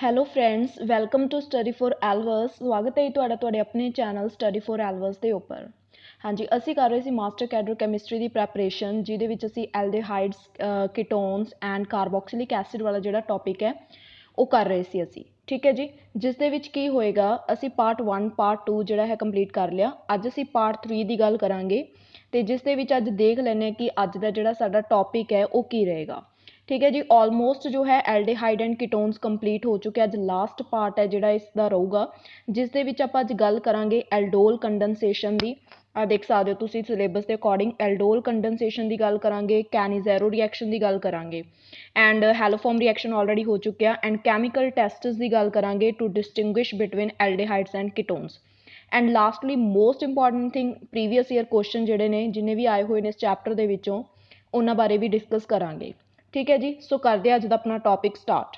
Hello friends, welcome to study for elves. ਸਵਾਗਤ ਹੈ ਤੁਹਾਡਾ ਤੁਹਾਡੇ ਆਪਣੇ ਚੈਨਲ ਸਟੱਡੀ ਫॉर ਐਲਵਸ ਦੇ ਉੱਪਰ। ਹਾਂਜੀ, ਅਸੀਂ ਕਰ ਰਹੇ ਸੀ ਮਾਸਟਰ ਕੈਡਰ ਕੈਮਿਸਟਰੀ ਦੀ ਪ੍ਰੈਪਰੇਸ਼ਨ, ਜਿਹਦੇ ਵਿੱਚ ਅਸੀਂ ਐਲਡੀਹਾਈਡਸ, ਕੀਟੋਨਸ ਐਂਡ ਕਾਰਬੋਕਸਿਲਿਕ ਐਸਿਡ ਵਾਲਾ ਜਿਹੜਾ ਟੌਪਿਕ ਹੈ ਉਹ ਕਰ ਰਹੇ ਸੀ ਅਸੀਂ। ਠੀਕ ਹੈ ਜੀ, ਜਿਸ ਦੇ ਵਿੱਚ ਕੀ ਹੋਏਗਾ, ਅਸੀਂ ਪਾਰਟ 1 ਪਾਰਟ 2 ਜਿਹੜਾ ਹੈ ਕੰਪਲੀਟ ਕਰ ਲਿਆ। ਅੱਜ ਅਸੀਂ ਪਾਰਟ 3 ਦੀ ਗੱਲ ਕਰਾਂਗੇ ਅਤੇ ਜਿਸ ਦੇ ਵਿੱਚ ਅੱਜ ਦੇਖ ਲੈਂਦੇ ਹਾਂ ਕਿ ਅੱਜ ਦਾ ਜਿਹੜਾ ਸਾਡਾ ਟੌਪਿਕ ਹੈ ਉਹ ਕੀ ਰਹੇਗਾ। ठीक है जी, ऑलमोस्ट जो है एल्डिहाइड एंड कीटोन्स कंप्लीट हो चुके। अज लास्ट पार्ट है जिहड़ा इसका रहूगा, जिस दे विच आपां अज गल करांगे एल्डोल कंडेंसेशन दी। देख सकते हो तुसीं सिलेबस के अकॉर्डिंग एल्डोल कंडेंसेशन की गल करांगे, कैनिज़ेरो रिएक्शन की गल करांगे एंड हैलोफॉर्म रिएक्शन ऑलरेडी हो चुके हैं एंड कैमिकल टेस्ट्स की गल करांगे to distinguish between aldehydes and ketones. And lastly most important thing, previous year question जिहड़े ने जिन्ने भी आए हुए ने इस चैप्टर दे विचों उन्हां बारे भी डिस्कस करांगे। ठीक है जी, सो करते हैं अज का अपना टॉपिक स्टार्ट।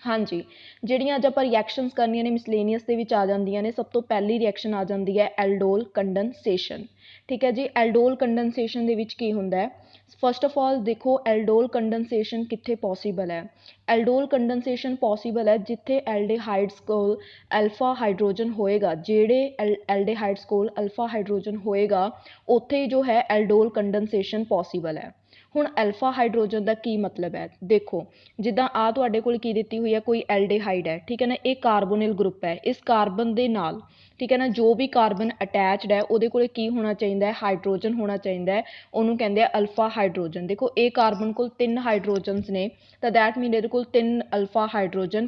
हाँ जी, ਜਿਹੜੀਆਂ ਅੱਜ ਆਪਾਂ ਰਿਐਕਸ਼ਨਸ ਕਰਨੀਆਂ ਨੇ ਮਿਸਲੇਨੀਅਸ ਦੇ ਵਿੱਚ ਆ ਜਾਂਦੀਆਂ ਨੇ। ਸਭ ਤੋਂ ਪਹਿਲੀ ਰਿਐਕਸ਼ਨ ਆ ਜਾਂਦੀ ਹੈ ਐਲਡੋਲ ਕੰਡੈਂਸੇਸ਼ਨ। ਠੀਕ ਹੈ ਜੀ, ਐਲਡੋਲ ਕੰਡੈਂਸੇਸ਼ਨ ਦੇ ਵਿੱਚ ਕੀ ਹੁੰਦਾ ਹੈ, ਫਸਟ ਆਫ ਆਲ ਦੇਖੋ ਐਲਡੋਲ ਕੰਡੈਂਸੇਸ਼ਨ ਕਿੱਥੇ ਪੋਸੀਬਲ ਹੈ। ਐਲਡੋਲ ਕੰਡੈਂਸੇਸ਼ਨ ਪੋਸੀਬਲ ਹੈ ਜਿੱਥੇ ਐਲਡੀਹਾਈਡਸ ਕੋਲ ਅਲਫਾ ਹਾਈਡਰੋਜਨ ਹੋਏਗਾ। ਜਿਹੜੇ ਐਲਡੀਹਾਈਡਸ ਕੋਲ ਅਲਫਾ ਹਾਈਡਰੋਜਨ ਹੋਏਗਾ ਉੱਥੇ ਜੋ ਹੈ ਐਲਡੋਲ ਕੰਡੈਂਸੇਸ਼ਨ ਪੋਸੀਬਲ ਹੈ। ਹੁਣ ਅਲਫਾ ਹਾਈਡਰੋਜਨ ਦਾ ਕੀ ਮਤਲਬ ਹੈ, ਦੇਖੋ ਜਿੱਦਾਂ ਆ ਤੁਹਾਡੇ ਕੋਲ ਕੀ ਦਿੱਤੀ ਹੋਈ ਹੈ, ਕੋਈ ਐਲਡੀਹਾਈਡ ਹੈ, ਠੀਕ ਹੈ ਨਾ, ਇਹ ਕਾਰਬੋਨਿਲ ਗਰੁੱਪ ਹੈ। ਇਸ ਕਾਰਬਨ ਦੇ ਨਾਲ, ਠੀਕ ਹੈ ਨਾ, ਜੋ ਵੀ ਕਾਰਬਨ ਅਟੈਚਡ ਹੈ ਉਹਦੇ ਕੋਲ ਕੀ ਹੋਣਾ ਚਾਹੀਦਾ ਹੈ, ਹਾਈਡਰੋਜਨ ਹੋਣਾ ਚਾਹੀਦਾ ਹੈ। ਉਹਨੂੰ ਕਹਿੰਦੇ ਆ ਅਲਫਾ ਹਾਈਡਰੋਜਨ। ਦੇਖੋ ਇਹ ਕਾਰਬਨ ਕੋਲ 3 ਹਾਈਡਰੋਜਨਸ ਨੇ, ਤਾਂ ਦੈਟ ਮੀਨ ਇਹਦੇ ਕੋਲ 3 ਅਲਫਾ ਹਾਈਡਰੋਜਨ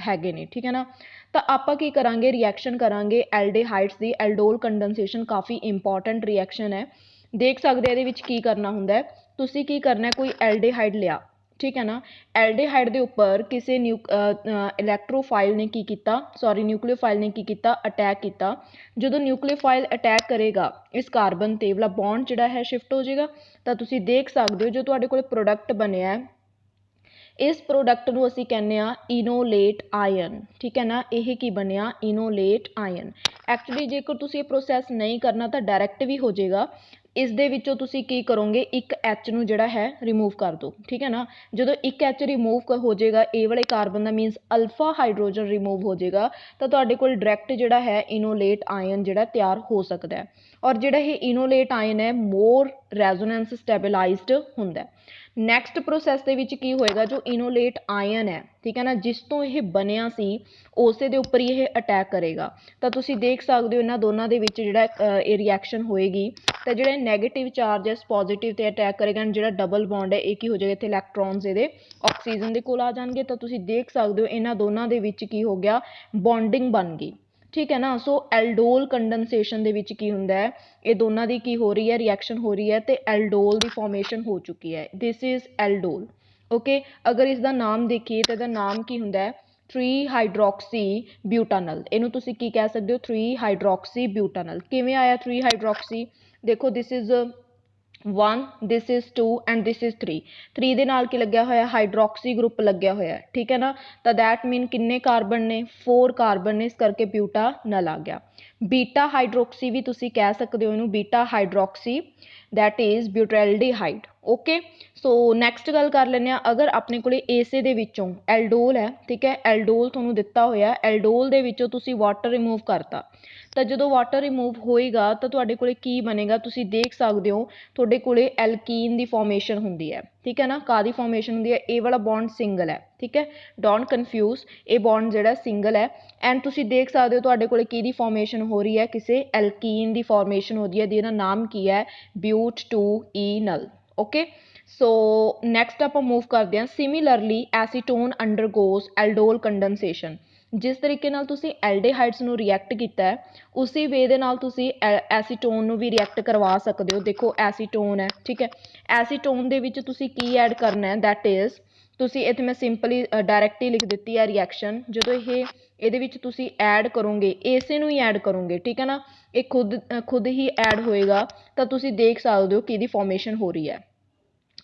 ਹੈਗੇ ਨੇ। ਠੀਕ ਹੈ ਨਾ, ਤਾਂ ਆਪਾਂ ਕੀ ਕਰਾਂਗੇ, ਰਿਐਕਸ਼ਨ ਕਰਾਂਗੇ ਐਲਡੀਹਾਈਡਸ ਦੀ। ਐਲਡੋਲ ਕੰਡੈਂਸੇਸ਼ਨ ਕਾਫੀ ਇੰਪੋਰਟੈਂਟ ਰਿਐਕਸ਼ਨ ਹੈ। ਦੇਖ ਸਕਦੇ ਇਹਦੇ ਵਿੱਚ ਕੀ ਕਰਨਾ ਹੁੰਦਾ ਹੈ, ਤੁਸੀਂ ਕੀ ਕਰਨਾ, ਕੋਈ ਐਲਡੀਹਾਈਡ ਲਿਆ, ਠੀਕ ਹੈ ਨਾ, ਐਲਡੀਹਾਈਡ ਦੇ ਉੱਪਰ ਕਿਸੇ ਇਲੈਕਟ੍ਰੋਫਾਈਲ ਨੇ ਕੀ ਕੀਤਾ, ਨਿਊਕਲੀਓਫਾਈਲ ਨੇ ਕੀ ਕੀਤਾ, ਅਟੈਕ ਕੀਤਾ। ਜਦੋਂ ਨਿਊਕਲੀਓਫਾਈਲ ਅਟੈਕ ਕਰੇਗਾ ਇਸ ਕਾਰਬਨ ਤੇ ਵਾਲਾ ਬੌਂਡ ਜਿਹੜਾ ਹੈ ਸ਼ਿਫਟ ਹੋ ਜਾਏਗਾ। ਤਾਂ ਤੁਸੀਂ ਦੇਖ ਸਕਦੇ ਹੋ ਜੋ ਤੁਹਾਡੇ ਕੋਲ ਪ੍ਰੋਡਕਟ ਬਣਿਆ, ਇਸ ਪ੍ਰੋਡਕਟ ਨੂੰ ਅਸੀਂ ਕਹਿੰਦੇ ਆ ਇਨੋਲੇਟ ਆਇਨ। ਠੀਕ ਹੈ ਨਾ, ਇਹ ਕੀ ਬਣਿਆ, ਇਨੋਲੇਟ ਆਇਨ। ਐਕਚੁਅਲੀ ਜੇਕਰ ਤੁਸੀਂ ਇਹ ਪ੍ਰੋਸੈਸ ਨਹੀਂ ਕਰਨਾ ਤਾਂ ਡਾਇਰੈਕਟ ਵੀ ਹੋ ਜਾਏਗਾ। ਇਸ ਦੇ ਵਿੱਚੋਂ ਤੁਸੀਂ ਕੀ ਕਰੋਗੇ, ਇੱਕ ਐਚ ਨੂੰ ਜਿਹੜਾ ਹੈ ਰਿਮੂਵ ਕਰ ਦਿਓ। ਠੀਕ ਹੈ ਨਾ, ਜਦੋਂ ਇੱਕ ਐਚ ਰਿਮੂਵ ਹੋ ਜਾਏਗਾ ਇਹ ਵਾਲੇ ਕਾਰਬਨ ਦਾ, ਮੀਨਸ ਅਲਫਾ ਹਾਈਡਰੋਜਨ ਰਿਮੂਵ ਹੋ ਜਾਏਗਾ, ਤਾਂ ਤੁਹਾਡੇ ਕੋਲ ਡਾਇਰੈਕਟ ਜਿਹੜਾ ਹੈ ਇਨੋਲੇਟ ਆਇਨ ਜਿਹੜਾ ਤਿਆਰ ਹੋ ਸਕਦਾ ਹੈ। ਔਰ ਜਿਹੜਾ ਇਹ ਇਨੋਲੇਟ ਆਇਨ ਹੈ ਮੋਰ ਰੈਜ਼ੋਨੈਂਸ ਸਟੈਬਿਲਾਈਜ਼ਡ ਹੁੰਦਾ। ਨੈਕਸਟ ਪ੍ਰੋਸੈਸ ਦੇ ਵਿੱਚ ਕੀ ਹੋਏਗਾ, ਜੋ ਇਨੋਲੇਟ ਆਇਨ ਹੈ, ਠੀਕ ਹੈ ਨਾ, ਜਿਸ ਤੋਂ ਇਹ ਬਣਿਆ ਸੀ ਉਸੇ ਦੇ ਉੱਪਰ ਹੀ ਇਹ ਅਟੈਕ ਕਰੇਗਾ। ਤਾਂ ਤੁਸੀਂ ਦੇਖ ਸਕਦੇ ਹੋ ਇਹਨਾਂ ਦੋਨਾਂ ਦੇ ਵਿੱਚ ਜਿਹੜਾ ਇਹ ਰਿਐਕਸ਼ਨ ਹੋਏਗੀ, ਤਾਂ ਜਿਹੜੇ ਨੈਗੇਟਿਵ ਚਾਰਜਸ ਪੋਜ਼ਿਟਿਵ ਤੇ ਅਟੈਕ ਕਰੇਗਾ ਐਂਡ ਜਿਹੜਾ ਡਬਲ ਬੌਂਡ ਹੈ ਇਹ ਕੀ ਹੋ ਜਾਏਗਾ, ਇੱਥੇ ਇਲੈਕਟ੍ਰੋਨਸ ਇਹਦੇ ਆਕਸੀਜਨ ਦੇ ਕੋਲ ਆ ਜਾਣਗੇ। ਤਾਂ ਤੁਸੀਂ ਦੇਖ ਸਕਦੇ ਹੋ ਇਹਨਾਂ ਦੋਨਾਂ ਦੇ ਵਿੱਚ ਕੀ ਹੋ ਗਿਆ, ਬੌਂਡਿੰਗ ਬਣ ਗਈ। ਠੀਕ ਹੈ ਨਾ, ਸੋ ਐਲਡੋਲ ਕੰਡੈਂਸੇਸ਼ਨ ਦੇ ਵਿੱਚ ਕੀ ਹੁੰਦਾ ਹੈ, ਇਹ ਦੋਨਾਂ ਦੀ ਕੀ ਹੋ ਰਹੀ ਹੈ, ਰਿਐਕਸ਼ਨ ਹੋ ਰਹੀ ਹੈ ਤੇ ਐਲਡੋਲ ਦੀ ਫਾਰਮੇਸ਼ਨ ਹੋ ਚੁੱਕੀ ਹੈ। This is ਐਲਡੋਲ। ਓਕੇ, ਅਗਰ ਇਸ ਦਾ ਨਾਮ ਦੇਖੀਏ ਤਾਂ ਇਹਦਾ ਨਾਮ ਕੀ ਹੁੰਦਾ ਹੈ, 3 ਹਾਈਡਰੋਕਸੀ ਬਿਊਟਾਨਲ। ਇਹਨੂੰ ਤੁਸੀਂ ਕੀ ਕਹਿ ਸਕਦੇ ਹੋ, 3 ਹਾਈਡਰੋਕਸੀ ਬਿਊਟਾਨਲ। ਕਿਵੇਂ ਆਇਆ 3 ਹਾਈਡਰੋਕਸੀ, ਦੇਖੋ this is 1, this is 2 and this is 3। 3 ਦੇ ਨਾਲ ਕੀ ਲੱਗਿਆ ਹੋਇਆ, ਹਾਈਡਰੋਕਸੀ ਗਰੁੱਪ ਲੱਗਿਆ ਹੋਇਆ। ਠੀਕ ਹੈ ਨਾ, ਤਾਂ ਦੈਟ ਮੀਨ ਕਿੰਨੇ ਕਾਰਬਨ ਨੇ, 4 ਕਾਰਬਨ ਨੇ, ਇਸ ਕਰਕੇ ਬਿਊਟਾਨਲ ਆ ਗਿਆ। ਬੀਟਾ ਹਾਈਡਰੋਕਸੀ ਵੀ ਤੁਸੀਂ ਕਹਿ ਸਕਦੇ ਹੋ ਇਹਨੂੰ, beta hydroxy, that is butyraldehyde. Okay, so next ਗੱਲ ਕਰ ਲੈਂਦੇ ਹਾਂ। ਅਗਰ ਆਪਣੇ ਕੋਲੇ ਏਸੇ ਦੇ ਵਿੱਚੋਂ ਐਲਡੋਲ ਹੈ, ਠੀਕ ਹੈ, ਐਲਡੋਲ ਤੁਹਾਨੂੰ ਦਿੱਤਾ ਹੋਇਆ, ਐਲਡੋਲ ਦੇ ਵਿੱਚੋਂ ਤੁਸੀਂ ਵਾਟਰ ਰਿਮੂਵ ਕਰਤਾ, ਤਾਂ ਜਦੋਂ ਵਾਟਰ ਰਿਮੂਵ ਹੋਏਗਾ ਤਾਂ ਤੁਹਾਡੇ ਕੋਲੇ ਕੀ ਬਣੇਗਾ, ਤੁਸੀਂ ਦੇਖ ਸਕਦੇ ਹੋ ਤੁਹਾਡੇ ਕੋਲੇ ਐਲਕੀਨ ਦੀ ਫਾਰਮੇਸ਼ਨ ਹੁੰਦੀ ਹੈ। ਠੀਕ ਹੈ ਨਾ, ਕਾਹਦੀ ਫਾਰਮੇਸ਼ਨ ਹੁੰਦੀ ਹੈ, ਇਹ ਵਾਲਾ ਬੌਂਡ ਸਿੰਗਲ ਹੈ। ਠੀਕ ਹੈ, ਡੋਂਟ ਕਨਫਿਊਜ਼, ਇਹ ਬੌਂਡ ਜਿਹੜਾ ਸਿੰਗਲ ਹੈ ਐਂਡ ਤੁਸੀਂ ਦੇਖ ਸਕਦੇ ਹੋ ਤੁਹਾਡੇ ਕੋਲੇ ਕਿਹਦੀ ਫਾਰਮੇਸ਼ਨ ਹੋ ਰਹੀ ਹੈ, ਕਿਸੇ ਐਲਕੀਨ ਦੀ ਫਾਰਮੇਸ਼ਨ ਹੋ ਰਹੀ ਹੈ, ਜਿਹਦਾ ਨਾਮ ਕੀ ਹੈ, but 2 enal. Okay, so next ਆਪਾਂ ਮੂਵ ਕਰਦੇ ਹਾਂ। Similarly acetone undergoes aldol condensation. ਜਿਸ ਤਰੀਕੇ ਨਾਲ ਤੁਸੀਂ ਐਲਡੀਹਾਈਡਸ ਨੂੰ ਰਿਐਕਟ ਕੀਤਾ ਹੈ ਉਸੇ ਵੇ ਦੇ ਨਾਲ ਤੁਸੀਂ ਐਸੀਟੋਨ ਨੂੰ ਵੀ ਰਿਐਕਟ ਕਰਵਾ ਸਕਦੇ ਹੋ। ਦੇਖੋ ਐਸੀਟੋਨ ਹੈ, ਠੀਕ ਹੈ, ਐਸੀਟੋਨ ਦੇ ਵਿੱਚ ਤੁਸੀਂ ਕੀ ਐਡ ਕਰਨਾ ਹੈ, ਦੈਟ ਇਜ਼, ਤੁਸੀਂ ਇੱਥੇ ਮੈਂ ਸਿੰਪਲੀ ਡਾਇਰੈਕਟਲੀ ਲਿਖ ਦਿੱਤੀ ਹੈ ਰਿਐਕਸ਼ਨ। ਜਦੋਂ ਇਹਦੇ ਵਿੱਚ ਤੁਸੀਂ ਐਡ ਕਰੋਗੇ, ਇਸੇ ਨੂੰ ਹੀ ਐਡ ਕਰੋਗੇ, ਠੀਕ ਹੈ ਨਾ, ਇਹ ਖੁਦ ਹੀ ਐਡ ਹੋਏਗਾ। ਤਾਂ ਤੁਸੀਂ ਦੇਖ ਸਕਦੇ ਹੋ ਕਿ ਇਹਦੀ ਫਾਰਮੇਸ਼ਨ ਹੋ ਰਹੀ ਹੈ,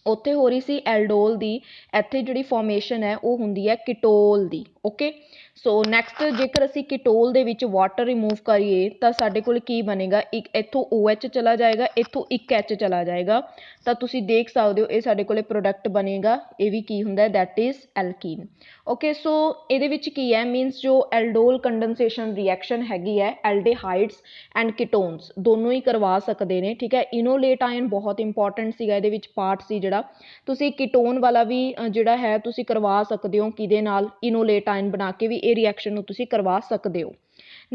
ਉੱਥੇ ਹੋ ਰਹੀ ਸੀ ਐਲਡੋਲ ਦੀ, ਇੱਥੇ ਜਿਹੜੀ ਫਾਰਮੇਸ਼ਨ ਹੈ ਉਹ ਹੁੰਦੀ ਹੈ ਕੀਟੋਲ ਦੀ। ओके सो नैक्सट जेकर असी ketol they which water remove करिए तो साडे कोल की बनेगा एक इत्थों OH चला जाएगा इत्थों एक H चला जाएगा तो तुसी देख सकते हो ये साडे कोले प्रोडक्ट बनेगा ये भी की हुंदा है that is alkene okay so इहदे विच की है मीनस जो एल्डोल कंडेंसेशन रिएक्शन हैगी है एल्डिहाइड्स एंड कीटोन्स दोनों ही करवा सकते हैं ठीक है इनोलेट आयन बहुत इंपॉर्टेंट सीगा इहदे विच पार्ट सी जिहड़ा तुसी कीटोन वाला भी जिहड़ा है तुसी करवा सकते हो किहदे नाल इनोलेट आयन बना के भी ये रिएक्शन नूं तुसी करवा सकते हो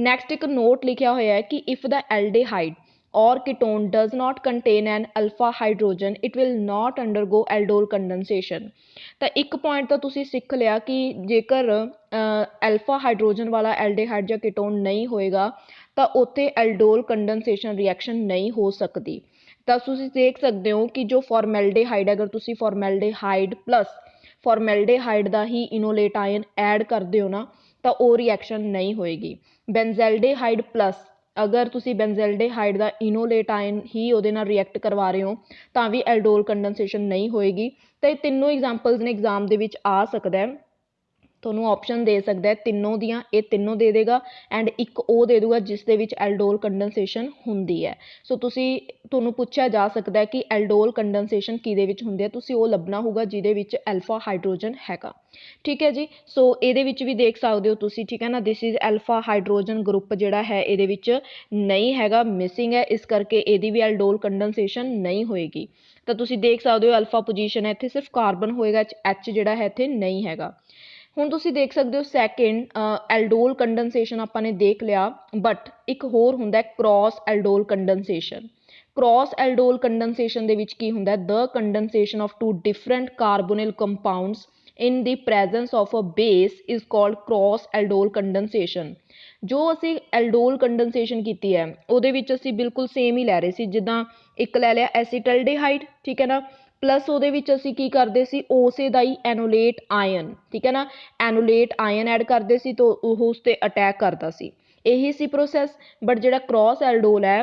नैक्सट एक नोट लिखा होया है कि if the aldehyde or ketone does not contain an alpha hydrogen it will not undergo aldol condensation ਤਾਂ ਇੱਕ ਪੁਆਇੰਟ ਤਾਂ ਤੁਸੀਂ ਸਿੱਖ ਲਿਆ ਕਿ ਜੇਕਰ ਅਲਫਾ ਹਾਈਡਰੋਜਨ ਵਾਲਾ ਐਲਡੀਹਾਈਡ ਜਾਂ ਕੀਟੋਨ ਨਹੀਂ ਹੋਏਗਾ ਤਾਂ ਉੱਥੇ ਐਲਡੋਲ ਕੰਡੈਂਸੇਸ਼ਨ ਰਿਐਕਸ਼ਨ ਨਹੀਂ ਹੋ ਸਕਦੀ ਤਾਂ ਤੁਸੀਂ ਦੇਖ ਸਕਦੇ ਹੋ ਕਿ ਜੋ ਫਾਰਮੈਲਡੇਹਾਈਡ ਅਗਰ ਤੁਸੀਂ ਫਾਰਮੈਲਡੇਹਾਈਡ ਪਲੱਸ ਫਾਰਮੈਲਡੇਹਾਈਡ ਦਾ ਹੀ ਇਨੋਲੇਟ ਆਇਨ ਐਡ ਕਰਦੇ ਹੋ ਨਾ ਤਾਂ ਉਹ ਰਿਐਕਸ਼ਨ ਨਹੀਂ ਹੋਏਗੀ ਬੈਂਜ਼ੈਲਡੇਹਾਈਡ ਪਲੱਸ अगर तुसी बेंजेल्डेहाइड का इनोलेट आयन ही उहदे नाल रिएक्ट करवा रहे हो तो भी एल्डोल कंडेंसेशन नहीं होएगी तो ये तीनों एग्जाम्पल्स ने एग्जाम दे विच आ सकता है ਤੁਹਾਨੂੰ ऑप्शन दे सकता है तीनों दियाँ ये तीनों दे देगा एंड एक वो दे दूगा जिस दे विच एल्डोल कंडेंसेशन हुंदी है सो तुसी ਤੁਹਾਨੂੰ ਪੁੱਛਿਆ जा सकता है कि एल्डोल कंडेंसेशन किहदे विच हुंदी है तुसी वो लभना होगा जिहदे विच अल्फा हाइड्रोजन हैगा ठीक है जी सो इहदे विच भी देख सकते हो तुसी ठीक है ना this is alpha hydrogen group जिहड़ा है इहदे विच नहीं हैगा मिसिंग है इस करके इहदी भी एल्डोल कंडेंसेशन नहीं होएगी तो तुसी देख सकते हो अल्फा पोजीशन है इत्थे सिर्फ कार्बन होएगा एच जिहड़ा है इत्थे नहीं हैगा ਹੁਣ ਤੁਸੀਂ ਦੇਖ ਸਕਦੇ ਹੋ ਸੈਕਿੰਡ ਐਲਡੋਲ ਕੰਡੈਂਸੇਸ਼ਨ ਆਪਾਂ ਨੇ ਦੇਖ ਲਿਆ ਬਟ ਇੱਕ ਹੋਰ ਹੁੰਦਾ ਕ੍ਰਾਸ ਐਲਡੋਲ ਕੰਡੈਂਸੇਸ਼ਨ ਕ੍ਰਾਸ ਐਲਡੋਲ ਕੰਡੈਂਸੇਸ਼ਨ ਦੇ ਵਿੱਚ ਕੀ ਹੁੰਦਾ the condensation of two different carbonyl compounds in the presence of a base is called cross aldol condensation ਜੋ ਅਸੀਂ ਐਲਡੋਲ ਕੰਡੈਂਸੇਸ਼ਨ ਕੀਤੀ ਹੈ ਉਹਦੇ ਵਿੱਚ ਅਸੀਂ ਬਿਲਕੁਲ ਸੇਮ ਹੀ ਲੈ ਰਹੇ ਸੀ ਜਿੱਦਾਂ ਇੱਕ ਲੈ ਲਿਆ ਐਸੀਟਲਡੇਹਾਈਡ ਠੀਕ ਹੈ ਨਾ प्लस ਉਹਦੇ ਵਿੱਚ ਅਸੀਂ ਕੀ ਕਰਦੇ ਸੀ ਉਸੇ ਦਾ ਹੀ ਐਨੋਲੇਟ ਆਇਨ ਠੀਕ ਹੈ ਨਾ ਐਨੋਲੇਟ ਆਇਨ ਐਡ ਕਰਦੇ ਸੀ ਤਾਂ ਉਹ ਉਸ ਤੇ ਅਟੈਕ ਕਰਦਾ ਸੀ ਇਹੀ ਸੀ ਪ੍ਰੋਸੈਸ ਬਟ ਜਿਹੜਾ ਕ੍ਰਾਸ ਐਲਡੋਲ ਹੈ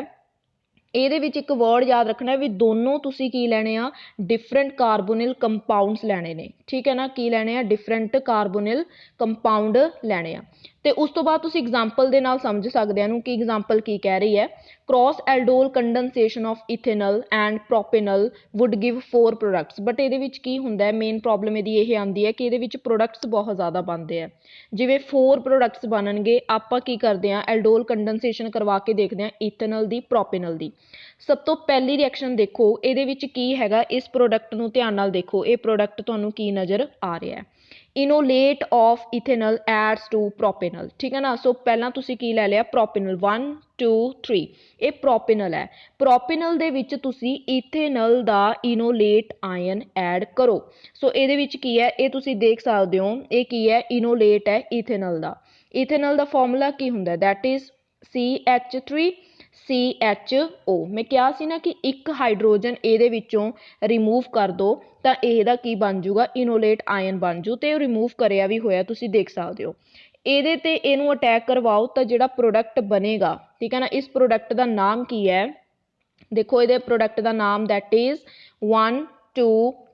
ਇਹਦੇ ਵਿੱਚ ਇੱਕ ਵਰਡ ਯਾਦ ਰੱਖਣਾ ਵੀ ਦੋਨੋਂ ਤੁਸੀਂ ਕੀ ਲੈਣੇ ਆ ਡਿਫਰੈਂਟ ਕਾਰਬੋਨਿਲ ਕੰਪਾਊਂਡਸ ਲੈਣੇ ਨੇ ਠੀਕ ਹੈ ਨਾ ਕੀ ਲੈਣੇ ਆ ਡਿਫਰੈਂਟ ਕਾਰਬੋਨਿਲ ਕੰਪਾਊਂਡ ਲੈਣੇ ਆ ਤੇ ਉਸ ਤੋਂ ਬਾਅਦ ਤੁਸੀਂ ਐਗਜ਼ਾਮਪਲ ਦੇ ਨਾਲ ਸਮਝ ਸਕਦੇ ਹੋ ਕਿ ਐਗਜ਼ਾਮਪਲ ਕੀ ਕਹਿ ਰਹੀ ਹੈ cross aldol condensation of ethanol and propanol would give 4 products but ਇਹਦੇ ਵਿੱਚ ਕੀ ਹੁੰਦਾ ਹੈ ਮੇਨ ਪ੍ਰੋਬਲਮ ਇਹਦੀ ਇਹ ਆਉਂਦੀ ਹੈ ਕਿ ਇਹਦੇ ਵਿੱਚ ਪ੍ਰੋਡਕਟਸ ਬਹੁਤ ਜ਼ਿਆਦਾ ਬਣਦੇ ਆ ਜਿਵੇਂ 4 ਪ੍ਰੋਡਕਟਸ ਬਣਨਗੇ ਆਪਾਂ ਕੀ ਕਰਦੇ ਆ ਐਲਡੋਲ ਕੰਡੈਂਸੇਸ਼ਨ ਕਰਵਾ ਕੇ ਦੇਖਦੇ ਆ ਇਥੇਨਲ ਦੀ ਪ੍ਰੋਪੇਨਲ ਦੀ ਸਭ ਤੋਂ ਪਹਿਲੀ ਰਿਐਕਸ਼ਨ ਦੇਖੋ ਇਹਦੇ ਵਿੱਚ ਕੀ ਹੈਗਾ ਇਸ ਪ੍ਰੋਡਕਟ ਨੂੰ ਧਿਆਨ ਨਾਲ ਦੇਖੋ ਇਹ ਪ੍ਰੋਡਕਟ ਤੁਹਾਨੂੰ ਕੀ ਨਜ਼ਰ ਆ ਰਿਹਾ ਹੈ enolate of ethanal adds to propanal ठीक है ना सो पहला तुसी की ले लिया प्रोपेनल 1 2 3 ये प्रोपेनल है प्रोपेनल दे विच तुसी इथेनल दा इनोलेट आयन ऐड करो सो ये विच की है ये तुसी देख सकते हो ये की है इनोलेट है इथेनल दा फॉर्मूला की हुंदा दैट इज CH3 CHO मैं क्या सी ना कि एक हाइड्रोजन ये रिमूव कर दो तो यदा की बन जूगा इनोलेट आयन बन जू तो रिमूव करया भी होया तुसी देख सकते हो ਇਹਦੇ ਤੇ ਇਹਨੂੰ ਅਟੈਕ ਕਰਵਾਓ ਤਾਂ ਜਿਹੜਾ ਪ੍ਰੋਡਕਟ ਬਣੇਗਾ ਠੀਕ ਹੈ ਨਾ ਇਸ ਪ੍ਰੋਡਕਟ ਦਾ ਨਾਮ ਕੀ ਹੈ ਦੇਖੋ ਇਹਦੇ ਪ੍ਰੋਡਕਟ ਦਾ ਨਾਮ ਦੈਟ ਇਜ਼ 1 2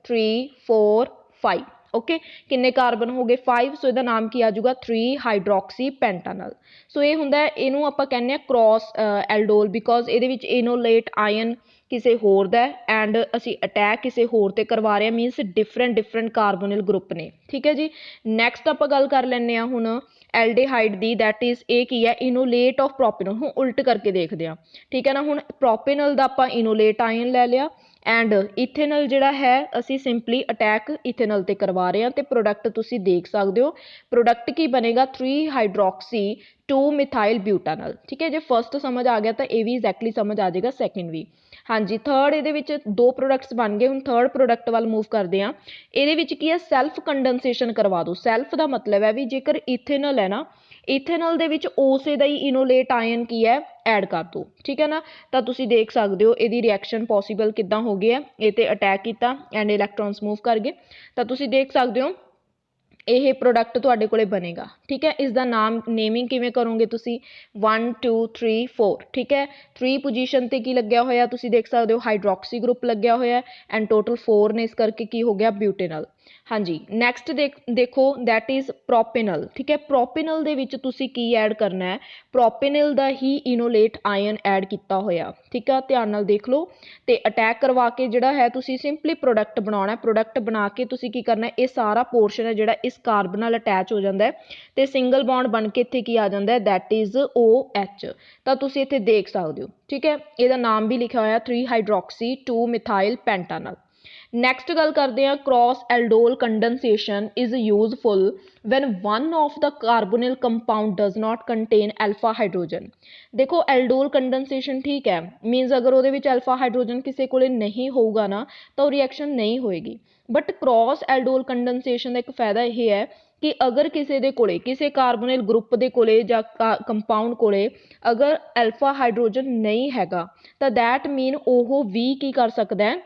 3 4 5 ओके किन्ने कार्बन हो गए 5 सो ਇਹਦਾ ਨਾਮ ਕੀ ਆ ਜਾਊਗਾ 3 ਹਾਈਡਰੋਕਸੀ ਪੈਂਟਾਨਲ ਸੋ ਇਹ ਹੁੰਦਾ ਇਹਨੂੰ ਆਪਾਂ ਕਹਿੰਦੇ ਆ ਕ੍ਰਾਸ ਐਲਡੋਲ ਬਿਕੋਜ਼ ਇਹਦੇ ਵਿੱਚ ਇਨੋਲੇਟ ਆਇਨ ਕਿਸੇ ਹੋਰ ਦਾ ਐਂਡ ਅਸੀਂ ਅਟੈਕ ਕਿਸੇ ਹੋਰ ਤੇ ਕਰਵਾ ਰਹੇ ਹਾਂ ਮੀਨਸ ਡਿਫਰੈਂਟ ਕਾਰਬੋਨਿਲ ਗਰੁੱਪ ਨੇ ਠੀਕ ਹੈ ਜੀ ਨੈਕਸਟ ਆਪਾਂ ਗੱਲ ਕਰ ਲੈਂਦੇ ਹਾਂ ਹੁਣ ਐਲਡੀਹਾਈਡ ਦੀ ਦੈਟ ਇਜ਼ ਇਹ ਕੀ ਹੈ ਇਨੋਲੇਟ ਆਫ ਪ੍ਰੋਪੇਨਲ ਹੁਣ ਉਲਟ ਕਰਕੇ ਦੇਖਦੇ ਹਾਂ ਠੀਕ ਹੈ ਨਾ ਹੁਣ ਪ੍ਰੋਪੇਨਲ ਦਾ ਆਪਾਂ ਇਨੋਲੇਟ ਆਇਨ ਲੈ ਲਿਆ एंड इथेनल जिहड़ा है असी सिंपली अटैक इथेनल ते करवा रहे हैं तो प्रोडक्ट तुसी देख सकते हो प्रोडक्ट की बनेगा 3 हाइड्रोक्सी 2 मिथाइल ब्यूटानल ठीक है जो फर्स्ट समझ आ गया तो ये भी एग्जैक्टली समझ आ जाएगा सैकेंड भी हाँ जी थर्ड ये 2 प्रोडक्ट्स बन गए हुण थर्ड प्रोडक्ट वाल मूव करते हैं ये की है सैल्फ कंडेंसेशन करवा दो सैल्फ का मतलब है भी जेकर इथेनल है ना इथेनल ਦੇ ਵਿੱਚ ਉਸੇ ਦਾ ਹੀ ਇਨੋਲੇਟ ਆਇਨ ਕੀ ਹੈ ਐਡ ਕਰ ਦੋ ਠੀਕ ਹੈ ਨਾ ਤਾਂ ਤੁਸੀਂ ਦੇਖ ਸਕਦੇ ਹੋ ਇਹਦੀ ਰਿਐਕਸ਼ਨ ਪੋਸੀਬਲ ਕਿੱਦਾਂ ਹੋ ਗਈ ਹੈ ਇਹ ਤੇ ਅਟੈਕ ਕੀਤਾ ਐਂਡ ਇਲੈਕਟ੍ਰੋਨਸ ਮੂਵ ਕਰ ਗਏ ਤਾਂ ਤੁਸੀਂ ਦੇਖ ਸਕਦੇ ਹੋ ਇਹ ਪ੍ਰੋਡਕਟ ਤੁਹਾਡੇ ਕੋਲੇ ਬਣੇਗਾ ਠੀਕ ਹੈ ਇਸ ਦਾ ਨਾਮ ਨੇਮਿੰਗ ਕਿਵੇਂ ਕਰੋਗੇ ਤੁਸੀਂ 1 2 3 4 ਠੀਕ ਹੈ 3 ਪੋਜੀਸ਼ਨ ਤੇ ਕੀ ਲੱਗਿਆ ਹੋਇਆ ਤੁਸੀਂ ਦੇਖ ਸਕਦੇ ਹੋ ਹਾਈਡਰੋਕਸੀ ਗਰੁੱਪ ਲੱਗਿਆ ਹੋਇਆ ਐਂਡ ਟੋਟਲ 4 ਨੇ ਇਸ ਕਰਕੇ ਕੀ ਹੋ ਗਿਆ ਬਿਊਟੇਨਲ हाँ जी नैक्सट देखो दैट इज़ प्रोपेनल ठीक है। प्रोपेनल ਦੇ ਵਿੱਚ ਤੁਸੀਂ ਕੀ ਐਡ ਕਰਨਾ ਹੈ, ਪ੍ਰੋਪੇਨਲ ਦਾ ਹੀ ਇਨੋਲੇਟ ਆਇਨ ਐਡ ਕੀਤਾ ਹੋਇਆ ਠੀਕ ਆ। ਧਿਆਨ ਨਾਲ ਦੇਖ ਲਓ ਤੇ ਅਟੈਕ ਕਰਵਾ ਕੇ ਜਿਹੜਾ ਹੈ ਤੁਸੀਂ ਸਿੰਪਲੀ ਪ੍ਰੋਡਕਟ ਬਣਾਉਣਾ। ਪ੍ਰੋਡਕਟ ਬਣਾ ਕੇ ਤੁਸੀਂ ਕੀ ਕਰਨਾ, ਇਹ ਸਾਰਾ ਪੋਰਸ਼ਨ ਹੈ ਜਿਹੜਾ ਇਸ ਕਾਰਬਨ ਨਾਲ ਅਟੈਚ ਹੋ ਜਾਂਦਾ ਹੈ ਤੇ ਸਿੰਗਲ ਬੌਂਡ ਬਣ ਕੇ ਇੱਥੇ ਕੀ ਆ ਜਾਂਦਾ ਹੈ ਦੈਟ ਇਜ਼ OH। ਤਾਂ ਤੁਸੀਂ ਇੱਥੇ ਦੇਖ ਸਕਦੇ ਹੋ ਠੀਕ ਹੈ, ਇਹਦਾ ਨਾਮ ਵੀ ਲਿਖਿਆ ਹੋਇਆ 3 ਹਾਈਡਰੋਕਸੀ 2 ਮਿਥਾਈਲ ਪੈਂਟਾਨਲ। ਨੈਕਸਟ ਗੱਲ ਕਰਦੇ ਹਾਂ cross aldol condensation is useful when one of the carbonyl compound does not contain alpha hydrogen। देखो एल्डोल कंडेंसेशन ठीक है मीनस अगर ਉਹਦੇ ਵਿੱਚ अल्फा हाइड्रोजन ਕਿਸੇ ਕੋਲੇ ਨਹੀਂ ਹੋਊਗਾ ਨਾ ਤਾਂ ਉਹ ਰਿਐਕਸ਼ਨ ਨਹੀਂ ਹੋਏਗੀ। ਬਟ ਕ੍ਰੋਸ ਐਲਡੋਲ ਕੰਡੈਂਸੇਸ਼ਨ ਦਾ ਇੱਕ ਫਾਇਦਾ ਇਹ ਹੈ ਕਿ ਅਗਰ ਕਿਸੇ ਦੇ ਕੋਲੇ ਕਿਸੇ ਕਾਰਬੋਨਿਲ ਗਰੁੱਪ ਦੇ ਕੋਲੇ ਜਾਂ ਕੰਪਾਊਂਡ ਕੋਲੇ ਅਗਰ ਅਲਫਾ ਹਾਈਡਰੋਜਨ ਨਹੀਂ ਹੈਗਾ ਤਾਂ ਦੈਟ ਮੀਨ ਉਹ ਵੀ ਕੀ ਕਰ ਸਕਦਾ ਹੈ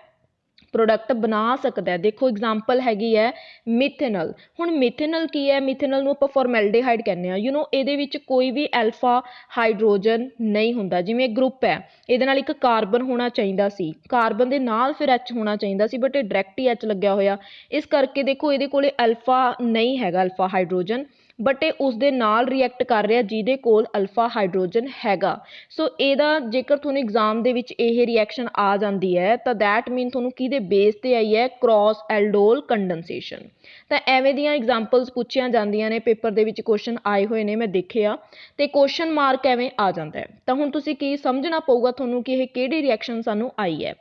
ਪ੍ਰੋਡਕਟ ਬਣਾ ਸਕਦਾ ਹੈ। ਦੇਖੋ ਐਗਜ਼ਾਮਪਲ ਹੈਗੀ ਹੈ ਮਿਥੇਨਲ। ਹੁਣ ਮਿਥੇਨਲ ਕੀ ਹੈ, ਮਿਥੇਨਲ ਨੂੰ ਆਪਾਂ ਫਾਰਮੈਲਡੀਹਾਈਡ ਕਹਿੰਦੇ ਆ ਇਹਦੇ ਵਿੱਚ ਕੋਈ ਵੀ ਐਲਫਾ ਹਾਈਡਰੋਜਨ ਨਹੀਂ ਹੁੰਦਾ। ਜਿਵੇਂ ਗਰੁੱਪ ਹੈ ਇਹਦੇ ਨਾਲ ਇੱਕ ਕਾਰਬਨ ਹੋਣਾ ਚਾਹੀਦਾ ਸੀ, ਕਾਰਬਨ ਦੇ ਨਾਲ ਫਿਰ H ਹੋਣਾ ਚਾਹੀਦਾ ਸੀ ਬਟ ਇਹ ਡਾਇਰੈਕਟ ਹੀ H ਲੱਗਿਆ ਹੋਇਆ, ਇਸ ਕਰਕੇ ਦੇਖੋ ਇਹਦੇ ਕੋਲੇ ਅਲਫਾ ਨਹੀਂ ਹੈਗਾ ਅਲਫਾ ਹਾਈਡਰੋਜਨ ਬਟ ਇਹ ਉਸਦੇ ਨਾਲ ਰਿਐਕਟ ਕਰ ਰਿਹਾ ਜਿਹਦੇ ਕੋਲ ਅਲਫਾ ਹਾਈਡਰੋਜਨ ਹੈਗਾ। ਸੋ ਇਹਦਾ ਜੇਕਰ ਤੁਹਾਨੂੰ ਐਗਜ਼ਾਮ ਦੇ ਵਿੱਚ ਇਹ ਰਿਐਕਸ਼ਨ ਆ ਜਾਂਦੀ ਹੈ ਤਾਂ ਦੈਟ ਮੀਨ ਤੁਹਾਨੂੰ ਕਿਹਦੇ ਬੇਸ ਤੇ ਆਈ ਹੈ ਕ੍ਰੋਸ ਐਲਡੋਲ ਕੰਡੈਂਸੇਸ਼ਨ। ਤਾਂ ਐਵੇਂ ਦੀਆਂ ਐਗਜ਼ਾਮਪਲਸ ਪੁੱਛੀਆਂ ਜਾਂਦੀਆਂ ਨੇ ਪੇਪਰ ਦੇ ਵਿੱਚ, ਕੁਐਸਚਨ ਆਏ ਹੋਏ ਨੇ ਮੈਂ ਦੇਖਿਆ ਤੇ ਕੁਐਸਚਨ ਮਾਰਕ ਐਵੇਂ ਆ ਜਾਂਦਾ ਹੈ। ਤਾਂ ਹੁਣ ਤੁਸੀਂ ਕੀ ਸਮਝਣਾ ਪਊਗਾ ਤੁਹਾਨੂੰ ਕਿ ਇਹ ਕਿਹੜੀ ਰਿਐਕਸ਼ਨ ਸਾਨੂੰ ਆਈ ਹੈ।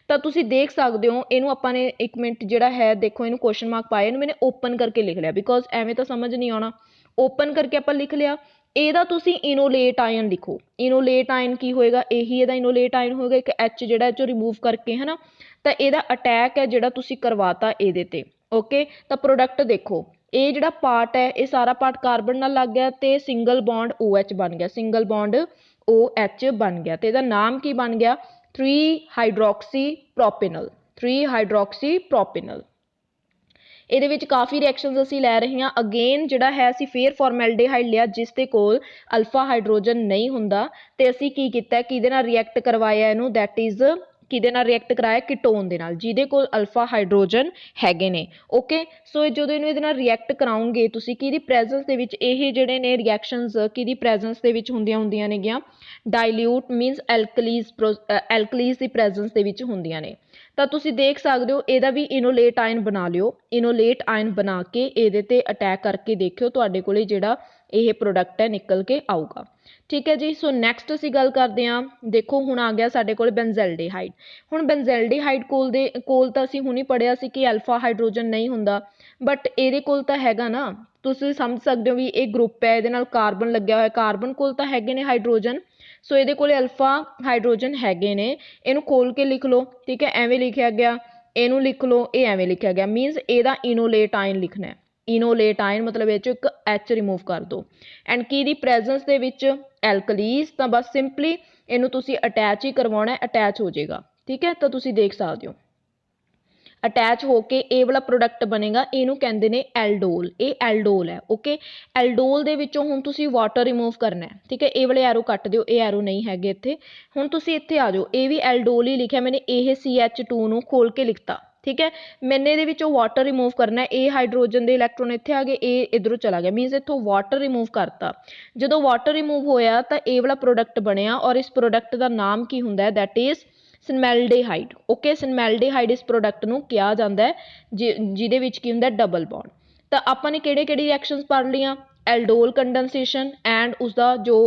ਤਾਂ ਤੁਸੀਂ ਦੇਖ ਸਕਦੇ ਹੋ ਇਹਨੂੰ ਆਪਾਂ ਨੇ ਇੱਕ ਮਿੰਟ ਜਿਹੜਾ ਹੈ ਦੇਖੋ ਇਹਨੂੰ ਕੁਐਸਚਨ ਮਾਰਕ ਪਾਇਆ, ਇਹਨੂੰ ਮੈंने ਓਪਨ ਕਰਕੇ ਲਿਖ ਲਿਆ ਬਿਕੋਜ਼ ਐਵੇਂ ਤਾਂ ਸਮਝ ਨਹੀਂ ਆਉਣਾ। ਓਪਨ ਕਰਕੇ ਆਪਾਂ ਲਿਖ ਲਿਆ, ਇਹਦਾ ਤੁਸੀਂ ਇਨੋਲੇਟ ਆਇਨ ਲਿਖੋ। ਇਨੋਲੇਟ ਆਇਨ ਕੀ ਹੋਏਗਾ, ਇਹੀ ਇਹਦਾ ਇਨੋਲੇਟ ਆਇਨ ਹੋਏਗਾ, ਇੱਕ H ਜਿਹੜਾ ਇਹ ਚੋਂ ਰਿਮੂਵ ਕਰਕੇ ਹੈ ਨਾ। ਤਾਂ ਇਹਦਾ ਅਟੈਕ ਹੈ ਜਿਹੜਾ ਤੁਸੀਂ ਕਰਵਾਤਾ ਇਹਦੇ ਤੇ ਓਕੇ। ਤਾਂ ਪ੍ਰੋਡਕਟ ਦੇਖੋ ਇਹ ਜਿਹੜਾ ਪਾਰਟ ਹੈ ਇਹ ਸਾਰਾ ਪਾਰਟ ਕਾਰਬਨ ਨਾਲ ਲੱਗ ਗਿਆ ਤੇ ਸਿੰਗਲ ਬੌਂਡ OH ਬਣ ਗਿਆ, ਸਿੰਗਲ ਬੌਂਡ OH ਬਣ ਗਿਆ ਤੇ ਇਹਦਾ ਨਾਮ ਕੀ ਬਣ ਗਿਆ 3 ਹਾਈਡਰੋਕਸੀ ਪ੍ਰੋਪੇਨਲ, 3 ਹਾਈਡਰੋਕਸੀ ਪ੍ਰੋਪੇਨਲ। ਇਹਦੇ ਵਿੱਚ ਕਾਫੀ ਰਿਐਕਸ਼ਨਸ ਅਸੀਂ ਲੈ ਰਹੇ ਹਾਂ। ਅਗੇਨ ਜਿਹੜਾ ਹੈ ਅਸੀਂ ਫੇਰ ਫਾਰਮੈਲਡੀਹਾਈਡ ਲਿਆ ਜਿਸ ਦੇ ਕੋਲ ਅਲਫਾ ਹਾਈਡਰੋਜਨ ਨਹੀਂ ਹੁੰਦਾ ਤੇ ਅਸੀਂ ਕੀ ਕੀਤਾ ਕਿਹਦੇ ਨਾਲ ਰਿਐਕਟ ਕਰਵਾਇਆ ਇਹਨੂੰ ਦੈਟ ਇਜ਼ ਕਿਹਦੇ ਨਾਲ ਰਿਐਕਟ ਕਰਾਇਆ ਕੀਟੋਨ ਦੇ ਨਾਲ ਜਿਹਦੇ ਕੋਲ ਅਲਫਾ ਹਾਈਡਰੋਜਨ ਹੈਗੇ ਨੇ ਓਕੇ। ਸੋ ਜਦੋਂ ਇਹਨੂੰ ਇਹਦੇ ਨਾਲ ਰਿਐਕਟ ਕਰਾਉਂਗੇ ਤੁਸੀਂ ਕਿਹਦੀ ਪ੍ਰੈਜ਼ੈਂਸ ਦੇ ਵਿੱਚ, ਇਹ ਜਿਹੜੇ ਨੇ ਰਿਐਕਸ਼ਨਸ ਕਿਹਦੀ ਪ੍ਰੈਜ਼ੈਂਸ ਦੇ ਵਿੱਚ ਹੁੰਦੀਆਂ ਨੇਗੀਆਂ ਡਾਇਲਿਊਟ ਮੀਨਸ ਐਲਕਲੀਜ਼ ਦੀ ਪ੍ਰੈਜ਼ੈਂਸ ਦੇ ਵਿੱਚ ਹੁੰਦੀਆਂ ਨੇ। ਤਾਂ ਤੁਸੀਂ ਦੇਖ ਸਕਦੇ ਹੋ ਇਹਦਾ ਵੀ ਇਨੋਲੇਟ ਆਇਨ ਬਣਾ ਲਿਓ, ਇਨੋਲੇਟ ਆਇਨ ਬਣਾ ਕੇ ਇਹਦੇ ਤੇ ਅਟੈਕ ਕਰਕੇ ਦੇਖਿਓ ਤੁਹਾਡੇ ਕੋਲੇ ਜਿਹੜਾ ਇਹ ਪ੍ਰੋਡਕਟ ਹੈ ਨਿਕਲ ਕੇ ਆਊਗਾ ਠੀਕ ਹੈ ਜੀ। ਸੋ ਨੈਕਸਟ ਅਸੀਂ ਗੱਲ ਕਰਦੇ ਹਾਂ, ਦੇਖੋ ਹੁਣ ਆ ਗਿਆ ਸਾਡੇ ਕੋਲ ਬੈਂਜ਼ਲਡੀਹਾਈਡ। ਹੁਣ ਬੈਂਜ਼ਲਡੀਹਾਈਡ ਕੋਲ ਤਾਂ ਅਸੀਂ ਹੁਣੀ ਪੜ੍ਹਿਆ ਸੀ ਕਿ ਅਲਫਾ ਹਾਈਡਰੋਜਨ ਨਹੀਂ ਹੁੰਦਾ ਬਟ ਇਹਦੇ ਕੋਲ ਤਾਂ ਹੈਗਾ ਨਾ। ਤੁਸੀਂ ਸਮਝ ਸਕਦੇ ਹੋ ਵੀ ਇਹ ਗਰੁੱਪ ਹੈ ਇਹਦੇ ਨਾਲ ਕਾਰਬਨ ਲੱਗਿਆ ਹੋਇਆ, ਕਾਰਬਨ ਕੋਲ ਤਾਂ ਹੈਗੇ ਨੇ ਹਾਈਡਰੋਜਨ ਸੋ ਇਹਦੇ ਕੋਲੇ ਅਲਫਾ ਹਾਈਡਰੋਜਨ ਹੈਗੇ ਨੇ। ਇਹਨੂੰ ਖੋਲ ਕੇ ਲਿਖ ਲਓ ਠੀਕ ਹੈ, ਐਵੇਂ ਲਿਖਿਆ ਗਿਆ, ਇਹਨੂੰ ਲਿਖ ਲਓ ਇਹ ਐਵੇਂ ਲਿਖਿਆ ਗਿਆ ਮੀਨਸ ਇਹਦਾ ਇਨੋਲੇਟ ਆਇਨ ਲਿਖਣਾ ਹੈ। ਇਨੋਲੇਟ ਆਇਨ ਮਤਲਬ ਇਹ 'ਚੋਂ ਇੱਕ H ਰਿਮੂਵ ਕਰ ਦਿਓ ਐਂਡ ਕੀ ਦੀ ਪ੍ਰੈਜ਼ੈਂਸ ਦੇ ਵਿੱਚ ਐਲਕਲੀਜ਼। ਤਾਂ ਬਸ ਸਿੰਪਲੀ ਇਹਨੂੰ ਤੁਸੀਂ ਅਟੈਚ ਹੀ ਕਰਵਾਉਣਾ, ਅਟੈਚ ਹੋ ਜਾਏਗਾ ਠੀਕ ਹੈ। ਤਾਂ ਤੁਸੀਂ ਦੇਖ ਸਕਦੇ ਹੋ ਅਟੈਚ ਹੋ ਕੇ ਇਹ ਵਾਲਾ ਪ੍ਰੋਡਕਟ ਬਣੇਗਾ, ਇਹਨੂੰ ਕਹਿੰਦੇ ਨੇ ਐਲਡੋਲ। ਇਹ ਐਲਡੋਲ ਹੈ ਓਕੇ। ਐਲਡੋਲ ਦੇ ਵਿੱਚੋਂ ਹੁਣ ਤੁਸੀਂ ਵਾਟਰ ਰਿਮੂਵ ਕਰਨਾ ਹੈ ਠੀਕ ਹੈ। ਇਹ ਵਾਲੇ ਐਰੋ ਕੱਟ ਦਿਓ, ਇਹ ਐਰੋ ਨਹੀਂ ਹੈਗੇ ਇੱਥੇ। ਹੁਣ ਤੁਸੀਂ ਇੱਥੇ ਆ ਜਾਓ, ਇਹ ਵੀ ਐਲਡੋਲ ਹੀ ਲਿਖਿਆ ਮੈंने, ਇਹ CH2 ਨੂੰ ਖੋਲ ਕੇ ਲਿਖਤਾ ਠੀਕ ਹੈ। ਮੈंने ਇਹਦੇ ਵਿੱਚੋਂ ਵਾਟਰ ਰਿਮੂਵ ਕਰਨਾ, ਇਹ ਹਾਈਡਰੋਜਨ ਦੇ ਇਲੈਕਟ੍ਰੋਨ ਇੱਥੇ ਆ ਗਏ, ਇਹ ਇੱਧਰੋਂ ਚਲਾ ਗਿਆ ਮੀਨਸ ਇੱਥੋਂ ਵਾਟਰ ਰਿਮੂਵ ਕਰਤਾ। ਜਦੋਂ ਵਾਟਰ ਰਿਮੂਵ ਹੋਇਆ ਤਾਂ ਇਹ ਵਾਲਾ ਪ੍ਰੋਡਕਟ ਬਣਿਆ ਔਰ ਇਸ ਪ੍ਰੋਡਕਟ ਦਾ ਨਾਮ ਕੀ ਹੁੰਦਾ ਹੈ ਦੈਟ ਇਜ਼ ਸਨਮੈਲਡੇਹਾਈਡ ਓਕੇ। ਸਨਮੈਲਡੇਹਾਈਡ ਇਸ ਪ੍ਰੋਡਕਟ ਨੂੰ ਕਿਹਾ ਜਾਂਦਾ ਹੈ ਜਿਹਦੇ ਵਿੱਚ ਕੀ ਹੁੰਦਾ ਡਬਲ ਬੌਂਡ। ਤਾਂ ਆਪਾਂ ਨੇ ਕਿਹੜੇ ਰਿਐਕਸ਼ਨਸ ਪੜ੍ਹ ਲਈਆਂ, ਐਲਡੋਲ ਕੰਡੈਂਸੇਸ਼ਨ ਐਂਡ ਉਸਦਾ ਜੋ